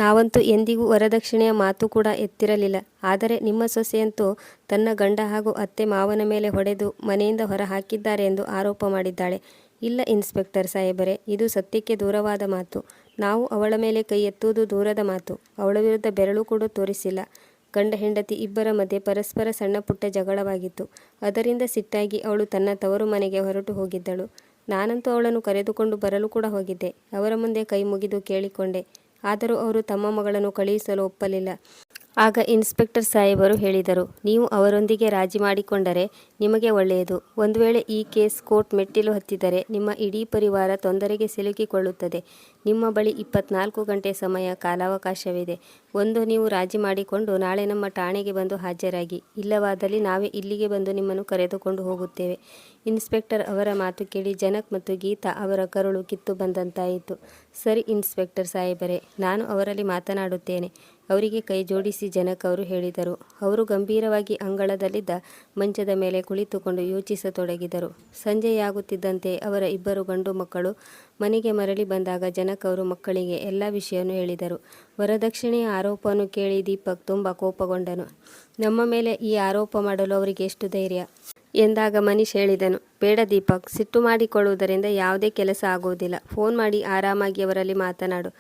ನಾವಂತೂ ಎಂದಿಗೂ ವರದಕ್ಷಿಣೆಯ ಮಾತು ಕೂಡ ಎತ್ತಿರಲಿಲ್ಲ. ಆದರೆ ನಿಮ್ಮ ಸೊಸೆಯಂತೂ ತನ್ನ ಗಂಡ ಹಾಗೂ ಅತ್ತೆ ಮಾವನ ಮೇಲೆ ಹೊಡೆದು ಮನೆಯಿಂದ ಹೊರ ಹಾಕಿದ್ದಾರೆ ಎಂದು ಆರೋಪ ಮಾಡಿದ್ದಾಳೆ. ಇಲ್ಲ ಇನ್ಸ್ಪೆಕ್ಟರ್ ಸಾಹೇಬರೇ, ಇದು ಸತ್ಯಕ್ಕೆ ದೂರವಾದ ಮಾತು. ನಾವು ಅವಳ ಮೇಲೆ ಕೈ ಎತ್ತುವುದು ದೂರದ ಮಾತು. ಅವಳ ವಿರುದ್ಧ ಬೆರಳು ಕೂಡ ತೋರಿಸಿಲ್ಲ. ಗಂಡ ಹೆಂಡತಿ ಇಬ್ಬರ ಮಧ್ಯೆ ಪರಸ್ಪರ ಸಣ್ಣ ಪುಟ್ಟ ಜಗಳವಾಗಿತ್ತು. ಅದರಿಂದ ಸಿಟ್ಟಾಗಿ ಅವಳು ತನ್ನ ತವರು ಮನೆಗೆ ಹೊರಟು ಹೋಗಿದ್ದಳು. ನಾನಂತೂ ಅವಳನ್ನು ಕರೆದುಕೊಂಡು ಬರಲು ಕೂಡ ಹೋಗಿದ್ದೆ. ಅವರ ಮುಂದೆ ಕೈ ಮುಗಿದು ಕೇಳಿಕೊಂಡೆ. ಆದರೂ ಅವರು ತಮ್ಮ ಮಗಳನ್ನು ಕಳುಹಿಸಲು ಒಪ್ಪಲಿಲ್ಲ. ಆಗ ಇನ್ಸ್ಪೆಕ್ಟರ್ ಸಾಹೇಬರು ಹೇಳಿದರು, ನೀವು ಅವರೊಂದಿಗೆ ರಾಜಿ ಮಾಡಿಕೊಂಡರೆ ನಿಮಗೆ ಒಳ್ಳೆಯದು. ಒಂದು ವೇಳೆ ಈ ಕೇಸ್ ಕೋರ್ಟ್ ಮೆಟ್ಟಿಲು ಹತ್ತಿದರೆ ನಿಮ್ಮ ಇಡೀ ಪರಿವಾರ ತೊಂದರೆಗೆ ಸಿಲುಕಿಕೊಳ್ಳುತ್ತದೆ. ನಿಮ್ಮ ಬಳಿ 24 ಗಂಟೆ ಸಮಯ ಕಾಲಾವಕಾಶವಿದೆ. ಒಂದು, ನೀವು ರಾಜಿ ಮಾಡಿಕೊಂಡು ನಾಳೆ ನಮ್ಮ ಠಾಣೆಗೆ ಬಂದು ಹಾಜರಾಗಿ. ಇಲ್ಲವಾದಲ್ಲಿ ನಾವೇ ಇಲ್ಲಿಗೆ ಬಂದು ನಿಮ್ಮನ್ನು ಕರೆದುಕೊಂಡು ಹೋಗುತ್ತೇವೆ. ಇನ್ಸ್ಪೆಕ್ಟರ್ ಅವರ ಮಾತು ಕೇಳಿ ಜನಕ್ ಮತ್ತು ಗೀತಾ ಅವರ ಕರುಳು ಕಿತ್ತು ಬಂದಂತಾಯಿತು. ಸರಿ ಇನ್ಸ್ಪೆಕ್ಟರ್ ಸಾಹೇಬರೇ, ನಾನು ಅವರಲ್ಲಿ ಮಾತನಾಡುತ್ತೇನೆ. ಅವರಿಗೆ ಕೈ ಜೋಡಿಸಿ ಜನಕ್ ಅವರು ಹೇಳಿದರು. ಅವರು ಗಂಭೀರವಾಗಿ ಅಂಗಳದಲ್ಲಿದ್ದ ಮಂಚದ ಮೇಲೆ ಕುಳಿತುಕೊಂಡು ಯೋಚಿಸತೊಡಗಿದರು. ಸಂಜೆಯಾಗುತ್ತಿದ್ದಂತೆ ಅವರ ಇಬ್ಬರು ಗಂಡು ಮಕ್ಕಳು ಮನೆಗೆ ಮರಳಿ ಬಂದಾಗ ಜನಕ್ ಅವರು ಮಕ್ಕಳಿಗೆ ಎಲ್ಲ ವಿಷಯವನ್ನು ಹೇಳಿದರು. ವರದಕ್ಷಿಣೆಯ ಆರೋಪವನ್ನು ಕೇಳಿ ದೀಪಕ್ ತುಂಬ ಕೋಪಗೊಂಡನು. ನಮ್ಮ ಮೇಲೆ ಈ ಆರೋಪ ಮಾಡಲು ಅವರಿಗೆ ಎಷ್ಟು ಧೈರ್ಯ ಎಂದಾಗ ಮನೀಶ್ ಹೇಳಿದನು, ಬೇಡ ದೀಪಕ್, ಸಿಟ್ಟು ಮಾಡಿಕೊಳ್ಳುವುದರಿಂದ ಯಾವುದೇ ಕೆಲಸ ಆಗುವುದಿಲ್ಲ. ಫೋನ್ ಮಾಡಿ ಆರಾಮಾಗಿ ಅವರಲ್ಲಿ ಮಾತನಾಡು.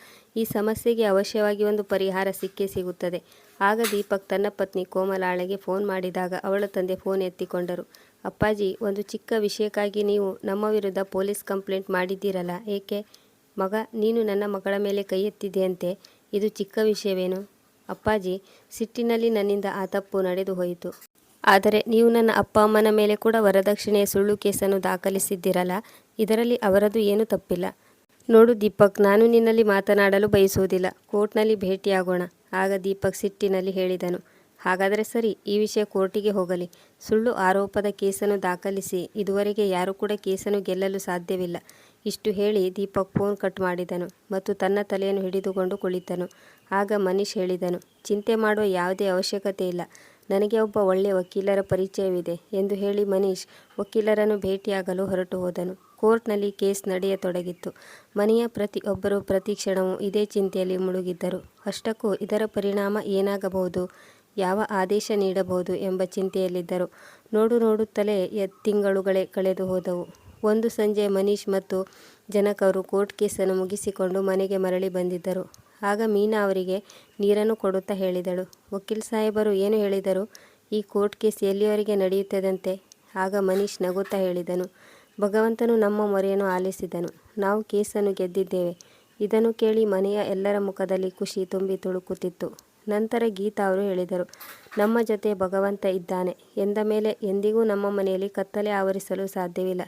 ಈ ಸಮಸ್ಯೆಗೆ ಅವಶ್ಯವಾಗಿ ಒಂದು ಪರಿಹಾರ ಸಿಕ್ಕೇ ಸಿಗುತ್ತದೆ. ಆಗ ದೀಪಕ್ ತನ್ನ ಪತ್ನಿ ಕೋಮಲಾಳೆಗೆ ಫೋನ್ ಮಾಡಿದಾಗ ಅವಳ ತಂದೆ ಫೋನ್ ಎತ್ತಿಕೊಂಡರು. ಅಪ್ಪಾಜಿ, ಒಂದು ಚಿಕ್ಕ ವಿಷಯಕ್ಕಾಗಿ ನೀವು ನಮ್ಮ ವಿರುದ್ಧ ಪೊಲೀಸ್ ಕಂಪ್ಲೇಂಟ್ ಮಾಡಿದ್ದೀರಲ್ಲ, ಏಕೆ? ಮಗ, ನೀನು ನನ್ನ ಮಗಳ ಮೇಲೆ ಕೈ ಎತ್ತಿದೆಯಂತೆ, ಇದು ಚಿಕ್ಕ ವಿಷಯವೇನು? ಅಪ್ಪಾಜಿ, ಸಿಟ್ಟಿನಲ್ಲಿ ನನ್ನಿಂದ ಆ ತಪ್ಪು ನಡೆದು ಹೋಯಿತು. ಆದರೆ ನೀವು ನನ್ನ ಅಪ್ಪ ಅಮ್ಮನ ಮೇಲೆ ಕೂಡ ವರದಕ್ಷಿಣೆಯ ಸುಳ್ಳು ಕೇಸನ್ನು ದಾಖಲಿಸಿದ್ದೀರಲ್ಲ, ಇದರಲ್ಲಿ ಅವರದು ಏನೂ ತಪ್ಪಿಲ್ಲ. ನೋಡು ದೀಪಕ್, ನಾನು ನಿನ್ನಲ್ಲಿ ಮಾತನಾಡಲು ಬಯಸುವುದಿಲ್ಲ. ಕೋರ್ಟ್ನಲ್ಲಿ ಭೇಟಿಯಾಗೋಣ. ಆಗ ದೀಪಕ್ ಸಿಟ್ಟಿನಲ್ಲಿ ಹೇಳಿದನು, ಹಾಗಾದರೆ ಸರಿ, ಈ ವಿಷಯ ಕೋರ್ಟಿಗೆ ಹೋಗಲಿ. ಸುಳ್ಳು ಆರೋಪದ ಕೇಸನ್ನು ದಾಖಲಿಸಿ ಇದುವರೆಗೆ ಯಾರೂ ಕೂಡ ಕೇಸನ್ನು ಗೆಲ್ಲಲು ಸಾಧ್ಯವಿಲ್ಲ. ಇಷ್ಟು ಹೇಳಿ ದೀಪಕ್ ಫೋನ್ ಕಟ್ ಮಾಡಿದನು ಮತ್ತು ತನ್ನ ತಲೆಯನ್ನು ಹಿಡಿದುಕೊಂಡು ಕುಳಿತನು. ಆಗ ಮನೀಶ್ ಹೇಳಿದನು, ಚಿಂತೆ ಮಾಡುವ ಯಾವುದೇ ಅವಶ್ಯಕತೆ ಇಲ್ಲ. ನನಗೆ ಒಬ್ಬ ಒಳ್ಳೆಯ ವಕೀಲರ ಪರಿಚಯವಿದೆ ಎಂದು ಹೇಳಿ ಮನೀಶ್ ವಕೀಲರನ್ನು ಭೇಟಿಯಾಗಲು ಹೊರಟು ಹೋದನು. ಕೋರ್ಟ್ನಲ್ಲಿ ಕೇಸ್ ನಡೆಯತೊಡಗಿತ್ತು. ಮನೆಯ ಪ್ರತಿಯೊಬ್ಬರೂ ಪ್ರತಿ ಕ್ಷಣವೂ ಇದೇ ಚಿಂತೆಯಲ್ಲಿ ಮುಳುಗಿದ್ದರು. ಅಷ್ಟಕ್ಕೂ ಇದರ ಪರಿಣಾಮ ಏನಾಗಬಹುದು, ಯಾವ ಆದೇಶ ನೀಡಬಹುದು ಎಂಬ ಚಿಂತೆಯಲ್ಲಿದ್ದರು. ನೋಡುತ್ತಲೇ ತಿಂಗಳುಗಳೇ ಕಳೆದು ಹೋದವು. ಒಂದು ಸಂಜೆ ಮನೀಶ್ ಮತ್ತು ಜನಕ್ ಅವರು ಕೋರ್ಟ್ ಕೇಸನ್ನು ಮುಗಿಸಿಕೊಂಡು ಮನೆಗೆ ಮರಳಿ ಬಂದಿದ್ದರು. ಆಗ ಮೀನಾ ಅವರಿಗೆ ನೀರನ್ನು ಕೊಡುತ್ತಾ ಹೇಳಿದಳು, ವಕೀಲ್ ಸಾಹೇಬರು ಏನು ಹೇಳಿದರು? ಈ ಕೋರ್ಟ್ ಕೇಸ್ ಎಲ್ಲಿಯವರೆಗೆ ನಡೆಯುತ್ತದಂತೆ? ಆಗ ಮನೀಶ್ ನಗುತ್ತಾ ಹೇಳಿದನು, ಭಗವಂತನು ನಮ್ಮ ಮೊರೆಯನ್ನು ಆಲಿಸಿದನು. ನಾವು ಕೇಸನ್ನು ಗೆದ್ದಿದ್ದೇವೆ. ಇದನ್ನು ಕೇಳಿ ಮನೆಯ ಎಲ್ಲರ ಮುಖದಲ್ಲಿ ಖುಷಿ ತುಂಬಿ ತುಳುಕುತ್ತಿತ್ತು. ನಂತರ ಗೀತಾ ಅವರು ಹೇಳಿದರು, ನಮ್ಮ ಜೊತೆ ಭಗವಂತ ಇದ್ದಾನೆ ಎಂದ ಮೇಲೆ ಎಂದಿಗೂ ನಮ್ಮ ಮನೆಯಲ್ಲಿ ಕತ್ತಲೆ ಆವರಿಸಲು ಸಾಧ್ಯವಿಲ್ಲ.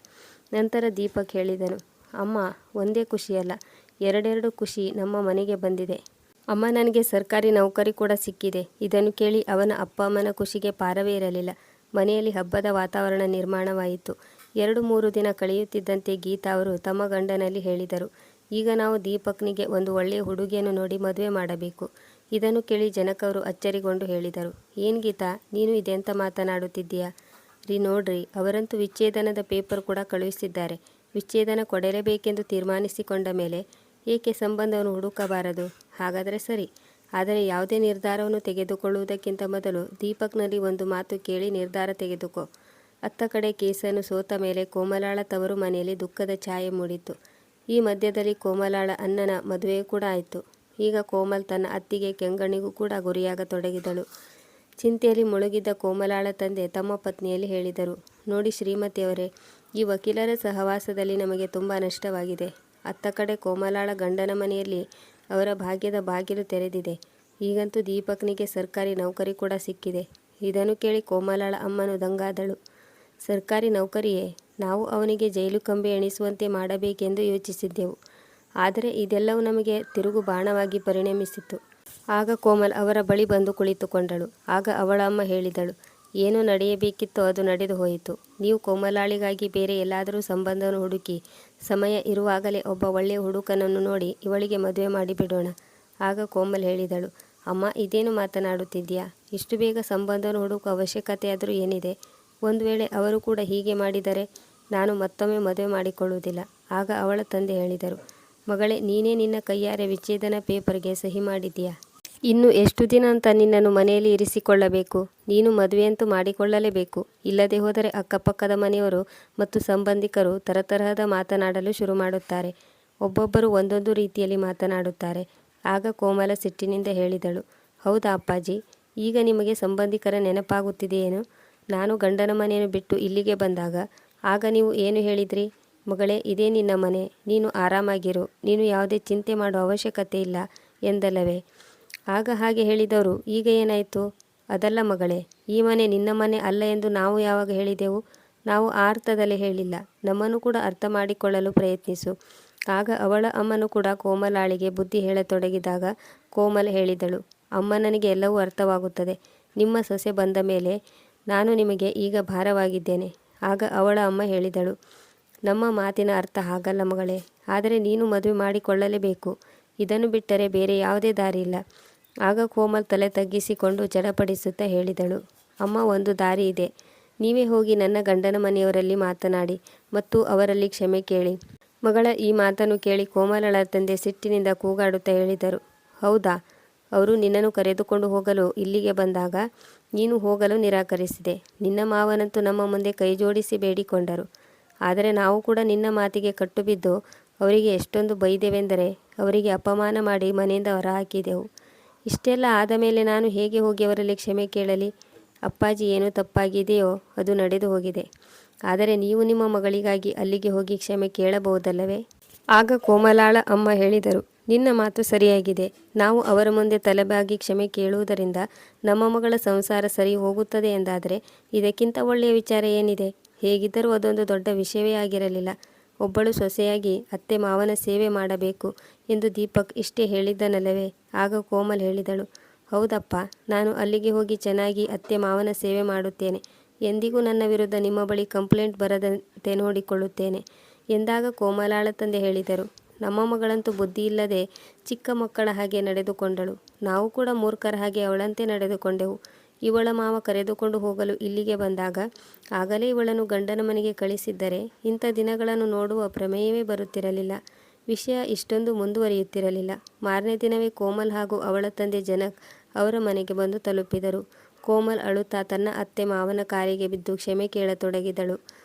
ನಂತರ ದೀಪಕ್ ಹೇಳಿದನು, ಅಮ್ಮ, ಒಂದೇ ಖುಷಿಯಲ್ಲ, ಎರಡೆರಡು ಖುಷಿ ನಮ್ಮ ಮನೆಗೆ ಬಂದಿದೆ. ಅಮ್ಮ, ನನಗೆ ಸರ್ಕಾರಿ ನೌಕರಿ ಕೂಡ ಸಿಕ್ಕಿದೆ. ಇದನ್ನು ಕೇಳಿ ಅವನ ಅಪ್ಪ ಅಮ್ಮನ ಖುಷಿಗೆ ಪಾರವೇ ಇರಲಿಲ್ಲ. ಮನೆಯಲ್ಲಿ ಹಬ್ಬದ ವಾತಾವರಣ ನಿರ್ಮಾಣವಾಯಿತು. 2-3 ದಿನ ಕಳೆಯುತ್ತಿದ್ದಂತೆ ಗೀತಾ ಅವರು ತಮ್ಮ ಗಂಡನಲ್ಲಿ ಹೇಳಿದರು, ಈಗ ನಾವು ದೀಪಕ್ನಿಗೆ ಒಂದು ಒಳ್ಳೆಯ ಹುಡುಗಿಯನ್ನು ನೋಡಿ ಮದುವೆ ಮಾಡಬೇಕು. ಇದನ್ನು ಕೇಳಿ ಜನಕ್ ಅವರು ಅಚ್ಚರಿಗೊಂಡು ಹೇಳಿದರು, ಏನು ಗೀತಾ, ನೀನು ಇದೆಂತ ಮಾತನಾಡುತ್ತಿದ್ದೀಯಾ? ನೋಡ್ರಿ, ಅವರಂತೂ ವಿಚ್ಛೇದನದ ಪೇಪರ್ ಕೂಡ ಕಳುಹಿಸಿದ್ದಾರೆ. ವಿಚ್ಛೇದನ ಕೊಡಲೇಬೇಕೆಂದು ತೀರ್ಮಾನಿಸಿಕೊಂಡ ಮೇಲೆ ಏಕೆ ಸಂಬಂಧವನ್ನು ಹುಡುಕಬಾರದು? ಹಾಗಾದರೆ ಸರಿ. ಆದರೆ ಯಾವುದೇ ನಿರ್ಧಾರವನ್ನು ತೆಗೆದುಕೊಳ್ಳುವುದಕ್ಕಿಂತ ಮೊದಲು ದೀಪಕ್ನಲ್ಲಿ ಒಂದು ಮಾತು ಕೇಳಿ ನಿರ್ಧಾರ ತೆಗೆದುಕೋ. ಅತ್ತ ಕಡೆ ಕೇಸನ್ನು ಸೋತ ಮೇಲೆ ಕೋಮಲಾಳ ತವರು ಮನೆಯಲ್ಲಿ ದುಃಖದ ಛಾಯೆ ಮೂಡಿತು. ಈ ಮಧ್ಯದಲ್ಲಿ ಕೋಮಲಾಳ ಅಣ್ಣನ ಮದುವೆಯೂ ಕೂಡ ಆಯಿತು. ಈಗ ಕೋಮಲ್ ತನ್ನ ಅತ್ತಿಗೆ ಕೆಂಗಣ್ಣಿಗೂ ಕೂಡ ಗುರಿಯಾಗತೊಡಗಿದಳು. ಚಿಂತೆಯಲ್ಲಿ ಮುಳುಗಿದ್ದ ಕೋಮಲಾಳ ತಂದೆ ತಮ್ಮ ಪತ್ನಿಯಲ್ಲಿ ಹೇಳಿದರು, ನೋಡಿ ಶ್ರೀಮತಿಯವರೇ, ಈ ವಕೀಲರ ಸಹವಾಸದಲ್ಲಿ ನಮಗೆ ತುಂಬ ನಷ್ಟವಾಗಿದೆ. ಅತ್ತ ಕಡೆ ಕೋಮಲಾಳ ಗಂಡನ ಮನೆಯಲ್ಲಿ ಅವರ ಭಾಗ್ಯದ ಬಾಗಿಲು ತೆರೆದಿದೆ. ಈಗಂತೂ ದೀಪಕ್ನಿಗೆ ಸರ್ಕಾರಿ ನೌಕರಿ ಕೂಡ ಸಿಕ್ಕಿದೆ. ಇದನ್ನು ಕೇಳಿ ಕೋಮಲಾಳ ಅಮ್ಮನು ದಂಗಾದಳು. ಸರ್ಕಾರಿ ನೌಕರಿಯೇ? ನಾವು ಅವನಿಗೆ ಜೈಲು ಕಂಬಿ ಎಣಿಸುವಂತೆ ಮಾಡಬೇಕೆಂದು ಯೋಚಿಸಿದ್ದೆವು. ಆದರೆ ಇದೆಲ್ಲವೂ ನಮಗೆ ತಿರುಗು ಬಾಣವಾಗಿ ಪರಿಣಮಿಸಿತು. ಆಗ ಕೋಮಲ್ ಅವರ ಬಳಿ ಬಂದು ಕುಳಿತುಕೊಂಡಳು. ಆಗ ಅವಳ ಅಮ್ಮ ಹೇಳಿದಳು, ಏನು ನಡೆಯಬೇಕಿತ್ತೋ ಅದು ನಡೆದು ಹೋಯಿತು. ನೀವು ಕೋಮಲಾಳಿಗಾಗಿ ಬೇರೆ ಎಲ್ಲಾದರೂ ಸಂಬಂಧವನ್ನು ಹುಡುಕಿ ಸಮಯ ಇರುವಾಗಲೇ ಒಬ್ಬ ಒಳ್ಳೆಯ ಹುಡುಕನನ್ನು ನೋಡಿ ಇವಳಿಗೆ ಮದುವೆ ಮಾಡಿಬಿಡೋಣ. ಆಗ ಕೋಮಲ್ ಹೇಳಿದಳು, ಅಮ್ಮ, ಇದೇನು ಮಾತನಾಡುತ್ತಿದ್ದೀಯಾ? ಇಷ್ಟು ಬೇಗ ಸಂಬಂಧವನ್ನು ಹುಡುಕುವ ಅವಶ್ಯಕತೆಯಾದರೂ ಏನಿದೆ? ಒಂದು ವೇಳೆ ಅವರು ಕೂಡ ಹೀಗೆ ಮಾಡಿದರೆ ನಾನು ಮತ್ತೊಮ್ಮೆ ಮದುವೆ ಮಾಡಿಕೊಳ್ಳುವುದಿಲ್ಲ. ಆಗ ಅವಳ ತಂದೆ ಹೇಳಿದರು, ಮಗಳೇ, ನೀನೇ ನಿನ್ನ ಕೈಯಾರೆ ವಿಚ್ಛೇದನ ಪೇಪರ್ಗೆ ಸಹಿ ಮಾಡಿದ್ದೀಯಾ? ಇನ್ನು ಎಷ್ಟು ದಿನ ಅಂತ ನಿನ್ನನ್ನು ಮನೆಯಲ್ಲಿ ಇರಿಸಿಕೊಳ್ಳಬೇಕು? ನೀನು ಮದುವೆಯಂತೂ ಮಾಡಿಕೊಳ್ಳಲೇಬೇಕು. ಇಲ್ಲದೆ ಹೋದರೆ ಅಕ್ಕಪಕ್ಕದ ಮನೆಯವರು ಮತ್ತು ಸಂಬಂಧಿಕರು ತರತರಹದ ಮಾತನಾಡಲು ಶುರು ಮಾಡುತ್ತಾರೆ. ಒಬ್ಬೊಬ್ಬರು ಒಂದೊಂದು ರೀತಿಯಲ್ಲಿ ಮಾತನಾಡುತ್ತಾರೆ. ಆಗ ಕೋಮಲ ಸಿಟ್ಟಿನಿಂದ ಹೇಳಿದಳು, ಹೌದಾ ಅಪ್ಪಾಜಿ, ಈಗ ನಿಮಗೆ ಸಂಬಂಧಿಕರ ನೆನಪಾಗುತ್ತಿದೆಯೇನು? ನಾನು ಗಂಡನ ಮನೆಯನ್ನು ಬಿಟ್ಟು ಇಲ್ಲಿಗೆ ಬಂದಾಗ ಆಗ ನೀವು ಏನು ಹೇಳಿದ್ರಿ? ಮಗಳೇ, ಇದೇ ನಿನ್ನ ಮನೆ, ನೀನು ಆರಾಮಾಗಿರು, ನೀನು ಯಾವುದೇ ಚಿಂತೆ ಮಾಡುವ ಅವಶ್ಯಕತೆ ಇಲ್ಲ ಎಂದಲ್ಲವೇ? ಆಗ ಹಾಗೆ ಹೇಳಿದವರು ಈಗ ಏನಾಯಿತು? ಅದಲ್ಲ ಮಗಳೇ, ಈ ಮನೆ ನಿನ್ನ ಮನೆ ಅಲ್ಲ ಎಂದು ನಾವು ಯಾವಾಗ ಹೇಳಿದೆವು? ನಾವು ಆ ಅರ್ಥದಲ್ಲಿ ಹೇಳಿಲ್ಲ. ನಮ್ಮನ್ನು ಕೂಡ ಅರ್ಥ ಮಾಡಿಕೊಳ್ಳಲು ಪ್ರಯತ್ನಿಸು. ಆಗ ಅವಳ ಅಮ್ಮನು ಕೂಡ ಕೋಮಲಾಳಿಗೆ ಬುದ್ಧಿ ಹೇಳತೊಡಗಿದಾಗ ಕೋಮಲ ಹೇಳಿದಳು, ಅಮ್ಮ, ನನಗೆ ಎಲ್ಲವೂ ಅರ್ಥವಾಗುತ್ತದೆ. ನಿಮ್ಮ ಸೊಸೆ ಬಂದ ಮೇಲೆ ನಾನು ನಿಮಗೆ ಈಗ ಭಾರವಾಗಿದ್ದೇನೆ. ಆಗ ಅವಳ ಅಮ್ಮ ಹೇಳಿದಳು, ನಮ್ಮ ಮಾತಿನ ಅರ್ಥ ಹಾಗಲ್ಲ ಮಗಳೇ, ಆದರೆ ನೀನು ಮದುವೆ ಮಾಡಿಕೊಳ್ಳಲೇಬೇಕು. ಇದನ್ನು ಬಿಟ್ಟರೆ ಬೇರೆ ಯಾವುದೇ ದಾರಿ ಇಲ್ಲ. ಆಗ ಕೋಮಲ್ ತಲೆ ತಗ್ಗಿಸಿಕೊಂಡು ಚಡಪಡಿಸುತ್ತಾ ಹೇಳಿದಳು, ಅಮ್ಮ, ಒಂದು ದಾರಿ ಇದೆ. ನೀವೇ ಹೋಗಿ ನನ್ನ ಗಂಡನ ಮನೆಯವರಲ್ಲಿ ಮಾತನಾಡಿ ಮತ್ತು ಅವರಲ್ಲಿ ಕ್ಷಮೆ ಕೇಳಿ. ಮಗಳ ಈ ಮಾತನ್ನು ಕೇಳಿ ಕೋಮಲಳ ತಂದೆ ಸಿಟ್ಟಿನಿಂದ ಕೂಗಾಡುತ್ತಾ ಹೇಳಿದರು, ಹೌದಾ? ಅವರು ನಿನ್ನನ್ನು ಕರೆದುಕೊಂಡು ಹೋಗಲು ಇಲ್ಲಿಗೆ ಬಂದಾಗ ನೀನು ಹೋಗಲು ನಿರಾಕರಿಸಿದೆ. ನಿನ್ನ ಮಾವನಂತೂ ನಮ್ಮ ಮುಂದೆ ಕೈಜೋಡಿಸಿ ಬೇಡಿಕೊಂಡರು. ಆದರೆ ನಾವು ಕೂಡ ನಿನ್ನ ಮಾತಿಗೆ ಕಟ್ಟುಬಿದ್ದು ಅವರಿಗೆ ಎಷ್ಟೊಂದು ಬೈದೆವೆಂದರೆ ಅವರಿಗೆ ಅಪಮಾನ ಮಾಡಿ ಮನೆಯಿಂದ ಹೊರಹಾಕಿದೆವು. ಇಷ್ಟೆಲ್ಲ ಆದ ಮೇಲೆ ನಾನು ಹೇಗೆ ಹೋಗಿ ಅವರಲ್ಲಿ ಕ್ಷಮೆ ಕೇಳಲಿ? ಅಪ್ಪಾಜಿ, ಏನು ತಪ್ಪಾಗಿದೆಯೋ ಅದು ನಡೆದು ಹೋಗಿದೆ. ಆದರೆ ನೀವು ನಿಮ್ಮ ಮಗಳಿಗಾಗಿ ಅಲ್ಲಿಗೆ ಹೋಗಿ ಕ್ಷಮೆ ಕೇಳಬಹುದಲ್ಲವೇ? ಆಗ ಕೋಮಲಾಳ ಅಮ್ಮ ಹೇಳಿದರು, ನಿನ್ನ ಮಾತು ಸರಿಯಾಗಿದೆ. ನಾವು ಅವರ ಮುಂದೆ ತಲೆಬಾಗಿ ಕ್ಷಮೆ ಕೇಳುವುದರಿಂದ ನಮ್ಮ ಮಗಳ ಸಂಸಾರ ಸರಿ ಹೋಗುತ್ತದೆ ಎಂದಾದರೆ ಇದಕ್ಕಿಂತ ಒಳ್ಳೆಯ ವಿಚಾರ ಏನಿದೆ? ಹೇಗಿದ್ದರೂ ಅದೊಂದು ದೊಡ್ಡ ವಿಷಯವೇ ಆಗಿರಲಿಲ್ಲ. ಒಬ್ಬಳು ಸೊಸೆಯಾಗಿ ಅತ್ತೆ ಮಾವನ ಸೇವೆ ಮಾಡಬೇಕು ಎಂದು ದೀಪಕ್ ಇಷ್ಟೇ ಹೇಳಿದ್ದನಲ್ಲವೇ? ಆಗ ಕೋಮಲ್ ಹೇಳಿದಳು, ಹೌದಪ್ಪ, ನಾನು ಅಲ್ಲಿಗೆ ಹೋಗಿ ಚೆನ್ನಾಗಿ ಅತ್ತೆ ಮಾವನ ಸೇವೆ ಮಾಡುತ್ತೇನೆ. ಎಂದಿಗೂ ನನ್ನ ವಿರುದ್ಧ ನಿಮ್ಮ ಬಳಿ ಕಂಪ್ಲೇಂಟ್ ಬರದಂತೆ ನೋಡಿಕೊಳ್ಳುತ್ತೇನೆ ಎಂದಾಗ ಕೋಮಲಾಳ ತಂದೆ ಹೇಳಿದರು, ನಮ್ಮ ಮಗಳಂತೂ ಬುದ್ಧಿ ಇಲ್ಲದೆ ಚಿಕ್ಕ ಮಕ್ಕಳ ಹಾಗೆ ನಡೆದುಕೊಂಡಳು. ನಾವು ಕೂಡ ಮೂರ್ಖರ ಹಾಗೆ ಅವಳಂತೆ ನಡೆದುಕೊಂಡೆವು. ಇವಳ ಮಾವ ಕರೆದುಕೊಂಡು ಹೋಗಲು ಇಲ್ಲಿಗೆ ಬಂದಾಗ ಆಗಲೇ ಇವಳನ್ನು ಗಂಡನ ಮನೆಗೆ ಕಳಿಸಿದ್ದರೆ ಇಂಥ ದಿನಗಳನ್ನು ನೋಡುವ ಪ್ರಮೇಯವೇ ಬರುತ್ತಿರಲಿಲ್ಲ. ವಿಷಯ ಇಷ್ಟೊಂದು ಮುಂದುವರಿಯುತ್ತಿರಲಿಲ್ಲ. ಮಾರನೇ ದಿನವೇ ಕೋಮಲ್ ಹಾಗೂ ಅವಳ ತಂದೆ ಜನಕ್ ಅವರ ಮನೆಗೆ ಬಂದು ತಲುಪಿದರು. ಕೋಮಲ್ ಅಳುತ್ತಾ ತನ್ನ ಅತ್ತೆ ಮಾವನ ಕಾಲಿಗೆ ಬಿದ್ದು ಕ್ಷಮೆ ಕೇಳತೊಡಗಿದಳು.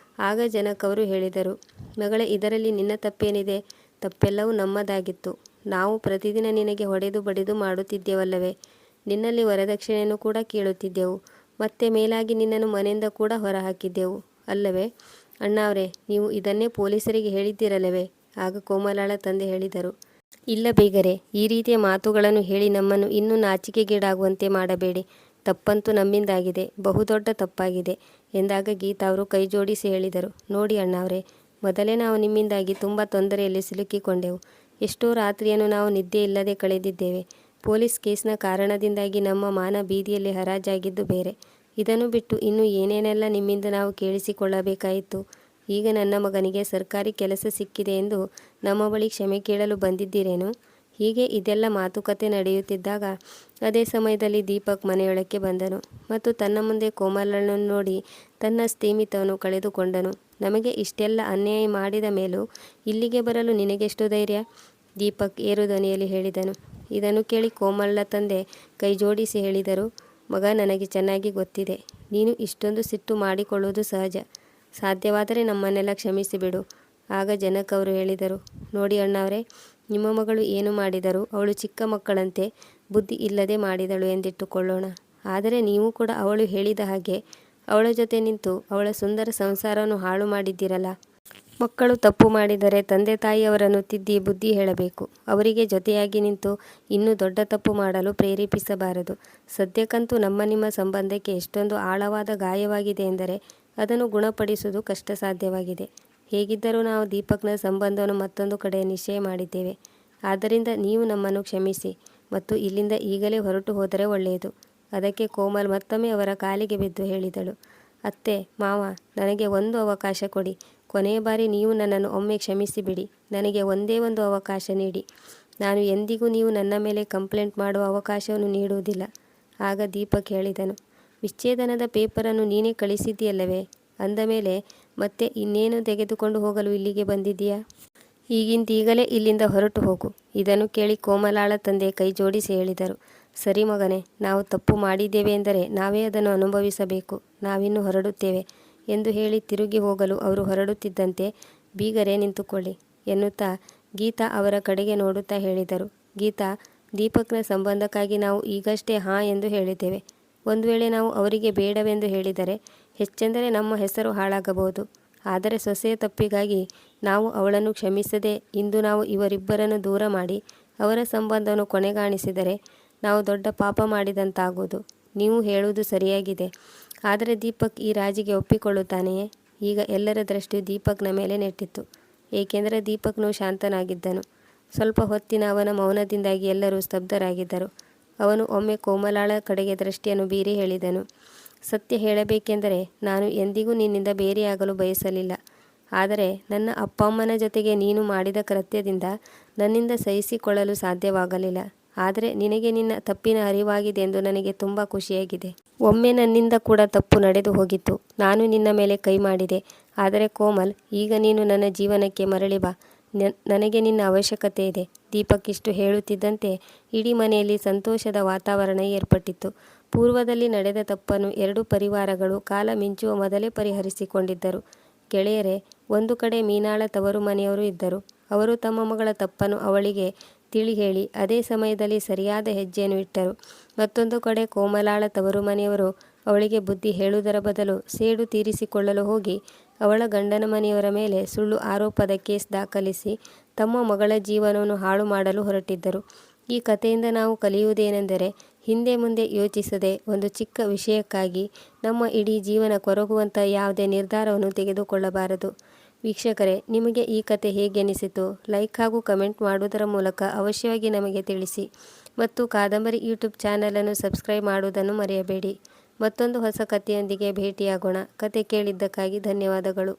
ಆಗ ಜನಕ್ ಅವರು ಹೇಳಿದರು, ಮಗಳೇ, ಇದರಲ್ಲಿ ನಿನ್ನ ತಪ್ಪೇನಿದೆ? ತಪ್ಪೆಲ್ಲವೂ ನಮ್ಮದಾಗಿತ್ತು. ನಾವು ಪ್ರತಿದಿನ ನಿನಗೆ ಹೊಡೆದು ಬಡಿದು ಮಾಡುತ್ತಿದ್ದೇವಲ್ಲವೇ? ನಿನ್ನಲ್ಲಿ ವರದಕ್ಷಿಣೆಯನ್ನು ಕೂಡ ಕೇಳುತ್ತಿದ್ದೆವು. ಮತ್ತೆ ಮೇಲಾಗಿ ನಿನ್ನನ್ನು ಮನೆಯಿಂದ ಕೂಡ ಹೊರಹಾಕಿದ್ದೆವು ಅಲ್ಲವೇ? ಅಣ್ಣಾವ್ರೆ, ನೀವು ಇದನ್ನೇ ಪೊಲೀಸರಿಗೆ ಹೇಳಿದ್ದಿರಲ್ಲವೇ? ಆಗ ಕೋಮಲಾಳ ತಂದೆ ಹೇಳಿದರು, ಇಲ್ಲ ಬೀಗರೆ, ಈ ರೀತಿಯ ಮಾತುಗಳನ್ನು ಹೇಳಿ ನಮ್ಮನ್ನು ಇನ್ನೂ ನಾಚಿಕೆಗೀಡಾಗುವಂತೆ ಮಾಡಬೇಡಿ. ತಪ್ಪಂತೂ ನಮ್ಮಿಂದಾಗಿದೆ, ಬಹುದೊಡ್ಡ ತಪ್ಪಾಗಿದೆ ಎಂದಾಗ ಗೀತಾ ಅವರು ಕೈ ಜೋಡಿಸಿ ಹೇಳಿದರು, ನೋಡಿ ಅಣ್ಣಾವ್ರೆ, ಮೊದಲೇ ನಾವು ನಿಮ್ಮಿಂದಾಗಿ ತುಂಬ ತೊಂದರೆಯಲ್ಲಿ ಸಿಲುಕಿಕೊಂಡೆವು. ಎಷ್ಟೋ ರಾತ್ರಿಯನ್ನು ನಾವು ನಿದ್ದೆ ಇಲ್ಲದೆ ಕಳೆದಿದ್ದೇವೆ. ಪೊಲೀಸ್ ಕೇಸ್ನ ಕಾರಣದಿಂದಾಗಿ ನಮ್ಮ ಮಾನ ಬೀದಿಯಲ್ಲಿ ಹರಾಜಾಗಿದ್ದು ಬೇರೆ. ಇದನ್ನು ಬಿಟ್ಟು ಇನ್ನು ಏನೇನೆಲ್ಲ ನಿಮ್ಮಿಂದ ನಾವು ಕೇಳಿಸಿಕೊಳ್ಳಬೇಕಾಯಿತು? ಈಗ ನನ್ನ ಮಗನಿಗೆ ಸರ್ಕಾರಿ ಕೆಲಸ ಸಿಕ್ಕಿದೆ ಎಂದು ನಮ್ಮ ಬಳಿ ಕ್ಷಮೆ ಕೇಳಲು ಬಂದಿದ್ದೀರೇನು? ಹೀಗೆ ಇದೆಲ್ಲ ಮಾತುಕತೆ ನಡೆಯುತ್ತಿದ್ದಾಗ ಅದೇ ಸಮಯದಲ್ಲಿ ದೀಪಕ್ ಮನೆಯೊಳಕ್ಕೆ ಬಂದನು ಮತ್ತು ತನ್ನ ಮುಂದೆ ಕೋಮಲಳನ್ನು ನೋಡಿ ತನ್ನ ಸ್ಥೀಮಿತವನ್ನು ಕಳೆದುಕೊಂಡನು. ನಮಗೆ ಇಷ್ಟೆಲ್ಲ ಅನ್ಯಾಯ ಮಾಡಿದ ಮೇಲೂ ಇಲ್ಲಿಗೆ ಬರಲು ನಿನಗೆಷ್ಟು ಧೈರ್ಯ? ದೀಪಕ್ ಏರು ಧ್ವನಿಯಲ್ಲಿ ಹೇಳಿದನು. ಇದನ್ನು ಕೇಳಿ ಕೋಮಲ ತಂದೆ ಕೈ ಜೋಡಿಸಿ ಹೇಳಿದರು, ಮಗ, ನನಗೆ ಚೆನ್ನಾಗಿ ಗೊತ್ತಿದೆ, ನೀನು ಇಷ್ಟೊಂದು ಸಿಟ್ಟು ಮಾಡಿಕೊಳ್ಳುವುದು ಸಹಜ. ಸಾಧ್ಯವಾದರೆ ನಮ್ಮನ್ನೆಲ್ಲ ಕ್ಷಮಿಸಿಬಿಡು. ಆಗ ಜನಕ್ ಅವರು ಹೇಳಿದರು, ನೋಡಿ ಅಣ್ಣಾವ್ರೆ, ನಿಮ್ಮ ಮಗಳು ಏನು ಮಾಡಿದರೂ ಅವಳು ಚಿಕ್ಕ ಮಕ್ಕಳಂತೆ ಬುದ್ಧಿ ಇಲ್ಲದೆ ಮಾಡಿದಳು ಎಂದಿಟ್ಟುಕೊಳ್ಳೋಣ. ಆದರೆ ನೀವು ಕೂಡ ಅವಳು ಹೇಳಿದ ಹಾಗೆ ಅವಳ ಜೊತೆ ನಿಂತು ಅವಳ ಸುಂದರ ಸಂಸಾರವನ್ನು ಹಾಳು ಮಾಡಿದ್ದೀರಲ್ಲ. ಮಕ್ಕಳು ತಪ್ಪು ಮಾಡಿದರೆ ತಂದೆ ತಾಯಿಯವರನ್ನು ತಿದ್ದಿ ಬುದ್ಧಿ ಹೇಳಬೇಕು. ಅವರಿಗೆ ಜೊತೆಯಾಗಿ ನಿಂತು ಇನ್ನೂ ದೊಡ್ಡ ತಪ್ಪು ಮಾಡಲು ಪ್ರೇರೇಪಿಸಬಾರದು. ಸದ್ಯಕ್ಕಂತೂ ನಮ್ಮ ನಿಮ್ಮ ಸಂಬಂಧಕ್ಕೆ ಎಷ್ಟೊಂದು ಆಳವಾದ ಗಾಯವಾಗಿದೆ ಎಂದರೆ ಅದನ್ನು ಗುಣಪಡಿಸುವುದು ಕಷ್ಟ ಸಾಧ್ಯವಾಗಿದೆ. ಹೇಗಿದ್ದರೂ ನಾವು ದೀಪಕ್ನ ಸಂಬಂಧವನ್ನು ಮತ್ತೊಂದು ಕಡೆ ನಿಶ್ಚಯ ಮಾಡಿದ್ದೇವೆ. ಆದ್ದರಿಂದ ನೀವು ನಮ್ಮನ್ನು ಕ್ಷಮಿಸಿ ಮತ್ತು ಇಲ್ಲಿಂದ ಈಗಲೇ ಹೊರಟು ಹೋದರೆ ಒಳ್ಳೆಯದು. ಅದಕ್ಕೆ ಕೋಮಲ್ ಮತ್ತೊಮ್ಮೆ ಅವರ ಕಾಲಿಗೆ ಬಿದ್ದು ಹೇಳಿದಳು, ಅತ್ತೆ ಮಾವ, ನನಗೆ ಒಂದು ಅವಕಾಶ ಕೊಡಿ. ಕೊನೆಯ ಬಾರಿ ನೀವು ನನ್ನನ್ನು ಒಮ್ಮೆ ಕ್ಷಮಿಸಿಬಿಡಿ. ನನಗೆ ಒಂದೇ ಒಂದು ಅವಕಾಶ ನೀಡಿ. ನಾನು ಎಂದಿಗೂ ನೀವು ನನ್ನ ಮೇಲೆ ಕಂಪ್ಲೇಂಟ್ ಮಾಡುವ ಅವಕಾಶವನ್ನು ನೀಡುವುದಿಲ್ಲ. ಆಗ ದೀಪಕ್ ಹೇಳಿದನು, ವಿಚ್ಛೇದನದ ಪೇಪರನ್ನು ನೀನೇ ಕಳಿಸಿದ್ದೀಯಲ್ಲವೇ? ಅಂದ ಮೇಲೆ ಮತ್ತೆ ಇನ್ನೇನು ತೆಗೆದುಕೊಂಡು ಹೋಗಲು ಇಲ್ಲಿಗೆ ಬಂದಿದ್ದೀಯಾ? ಈಗಿಂದೀಗಲೇ ಇಲ್ಲಿಂದ ಹೊರಟು ಹೋಗು. ಇದನ್ನು ಕೇಳಿ ಕೋಮಲಾಳ ತಂದೆ ಕೈ ಜೋಡಿಸಿ ಹೇಳಿದರು. ಸರಿ ಮಗನೇ, ನಾವು ತಪ್ಪು ಮಾಡಿದ್ದೇವೆ ಎಂದರೆ ನಾವೇ ಅದನ್ನು ಅನುಭವಿಸಬೇಕು. ನಾವಿನ್ನು ಹೊರಡುತ್ತೇವೆ ಎಂದು ಹೇಳಿ ತಿರುಗಿ ಹೋಗಲು ಅವರು ಹೊರಡುತ್ತಿದ್ದಂತೆ, ಬೀಗರೇ ನಿಂತುಕೊಳ್ಳಿ ಎನ್ನುತ್ತಾ ಗೀತಾ ಅವರ ಕಡೆಗೆ ನೋಡುತ್ತಾ ಹೇಳಿದರು. ಗೀತಾ, ದೀಪಕ್ನ ಸಂಬಂಧಕ್ಕಾಗಿ ನಾವು ಈಗಷ್ಟೇ ಹಾಂ ಎಂದು ಹೇಳಿದ್ದೇವೆ. ಒಂದು ವೇಳೆ ನಾವು ಅವರಿಗೆ ಬೇಡವೆಂದು ಹೇಳಿದರೆ ಹೆಚ್ಚೆಂದರೆ ನಮ್ಮ ಹೆಸರು ಹಾಳಾಗಬಹುದು. ಆದರೆ ಸೊಸೆಯ ತಪ್ಪಿಗಾಗಿ ನಾವು ಅವಳನ್ನು ಕ್ಷಮಿಸದೆ ಇಂದು ನಾವು ಇವರಿಬ್ಬರನ್ನು ದೂರ ಮಾಡಿ ಅವರ ಸಂಬಂಧವನ್ನು ಕೊನೆಗಾಣಿಸಿದರೆ ನಾವು ದೊಡ್ಡ ಪಾಪ ಮಾಡಿದಂತಾಗುವುದು. ನೀವು ಹೇಳುವುದು ಸರಿಯಾಗಿದೆ. ಆದರೆ ದೀಪಕ್ ಈ ರಾಜಿಗೆ ಒಪ್ಪಿಕೊಳ್ಳುತ್ತಾನೆಯೇ? ಈಗ ಎಲ್ಲರ ದೃಷ್ಟಿಯು ದೀಪಕ್ನ ಮೇಲೆ ನೆಟ್ಟಿತ್ತು. ಏಕೆಂದರೆ ದೀಪಕ್ನು ಶಾಂತನಾಗಿದ್ದನು. ಸ್ವಲ್ಪ ಹೊತ್ತಿನ ಅವನ ಮೌನದಿಂದಾಗಿ ಎಲ್ಲರೂ ಸ್ತಬ್ಧರಾಗಿದ್ದರು. ಅವನು ಒಮ್ಮೆ ಕೋಮಲಾಳ ಕಡೆಗೆ ದೃಷ್ಟಿಯನ್ನು ಬೀರಿ ಹೇಳಿದನು. ಸತ್ಯ ಹೇಳಬೇಕೆಂದರೆ ನಾನು ಎಂದಿಗೂ ನಿನ್ನಿಂದ ಬೇರೆಯಾಗಲು ಬಯಸಲಿಲ್ಲ. ಆದರೆ ನನ್ನ ಅಪ್ಪ ಅಮ್ಮನ ಜೊತೆಗೆ ನೀನು ಮಾಡಿದ ಕೃತ್ಯದಿಂದ ನನ್ನಿಂದ ಸಹಿಸಿಕೊಳ್ಳಲು ಸಾಧ್ಯವಾಗಲಿಲ್ಲ. ಆದರೆ ನಿನಗೆ ನಿನ್ನ ತಪ್ಪಿನ ಅರಿವಾಗಿದೆ ಎಂದು ನನಗೆ ತುಂಬ ಖುಷಿಯಾಗಿದೆ. ಒಮ್ಮೆ ನನ್ನಿಂದ ಕೂಡ ತಪ್ಪು ನಡೆದು ಹೋಗಿತ್ತು. ನಾನು ನಿನ್ನ ಮೇಲೆ ಕೈ ಮಾಡಿದೆ. ಆದರೆ ಕೋಮಲ್, ಈಗ ನೀನು ನನ್ನ ಜೀವನಕ್ಕೆ ಮರಳಿ ಬಾ. ನನಗೆ ನಿನ್ನ ಅವಶ್ಯಕತೆ ಇದೆ. ದೀಪಕ್ ಇಷ್ಟು ಹೇಳುತ್ತಿದ್ದಂತೆ ಇಡೀ ಮನೆಯಲ್ಲಿ ಸಂತೋಷದ ವಾತಾವರಣ ಏರ್ಪಟ್ಟಿತ್ತು. ಪೂರ್ವದಲ್ಲಿ ನಡೆದ ತಪ್ಪನ್ನು ಎರಡೂ ಪರಿವಾರಗಳು ಕಾಲ ಮಿಂಚುವ ಮೊದಲೇ ಪರಿಹರಿಸಿಕೊಂಡಿದ್ದರು. ಗೆಳೆಯರೇ, ಒಂದು ಕಡೆ ಮೀನಾಳ ತವರು ಮನೆಯವರು ಇದ್ದರು. ಅವರು ತಮ್ಮ ಮಗಳ ತಪ್ಪನ್ನು ಅವಳಿಗೆ ತಿಳಿ ಹೇಳಿ ಅದೇ ಸಮಯದಲ್ಲಿ ಸರಿಯಾದ ಹೆಜ್ಜೆಯನ್ನು ಇಟ್ಟರು. ಮತ್ತೊಂದು ಕಡೆ ಕೋಮಲಾಳ ತವರು ಮನೆಯವರು ಅವಳಿಗೆ ಬುದ್ಧಿ ಹೇಳುವುದರ ಬದಲು ಸೇಡು ತೀರಿಸಿಕೊಳ್ಳಲು ಹೋಗಿ ಅವಳ ಗಂಡನ ಮನೆಯವರ ಮೇಲೆ ಸುಳ್ಳು ಆರೋಪದ ಕೇಸ್ ದಾಖಲಿಸಿ ತಮ್ಮ ಮಗಳ ಜೀವನವನ್ನು ಹಾಳು ಮಾಡಲು ಹೊರಟಿದ್ದರು. ಈ ಕಥೆಯಿಂದ ನಾವು ಕಲಿಯುವುದೇನೆಂದರೆ, ಹಿಂದೆ ಮುಂದೆ ಯೋಚಿಸದೆ ಒಂದು ಚಿಕ್ಕ ವಿಷಯಕ್ಕಾಗಿ ನಮ್ಮ ಇಡೀ ಜೀವನ ಕೊರಗುವಂಥ ಯಾವುದೇ ನಿರ್ಧಾರವನ್ನು ತೆಗೆದುಕೊಳ್ಳಬಾರದು. ವೀಕ್ಷಕರೇ, ನಿಮಗೆ ಈ ಕತೆ ಹೇಗೆನಿಸಿತು? ಲೈಕ್ ಹಾಗೂ ಕಮೆಂಟ್ ಮಾಡುವುದರ ಮೂಲಕ ಅವಶ್ಯವಾಗಿ ನಮಗೆ ತಿಳಿಸಿ. ಮತ್ತು ಕಾದಂಬರಿ ಯೂಟ್ಯೂಬ್ ಚಾನಲನ್ನು ಸಬ್ಸ್ಕ್ರೈಬ್ ಮಾಡುವುದನ್ನು ಮರೆಯಬೇಡಿ. ಮತ್ತೊಂದು ಹೊಸ ಕಥೆಯೊಂದಿಗೆ ಭೇಟಿಯಾಗೋಣ. ಕತೆ ಕೇಳಿದ್ದಕ್ಕಾಗಿ ಧನ್ಯವಾದಗಳು.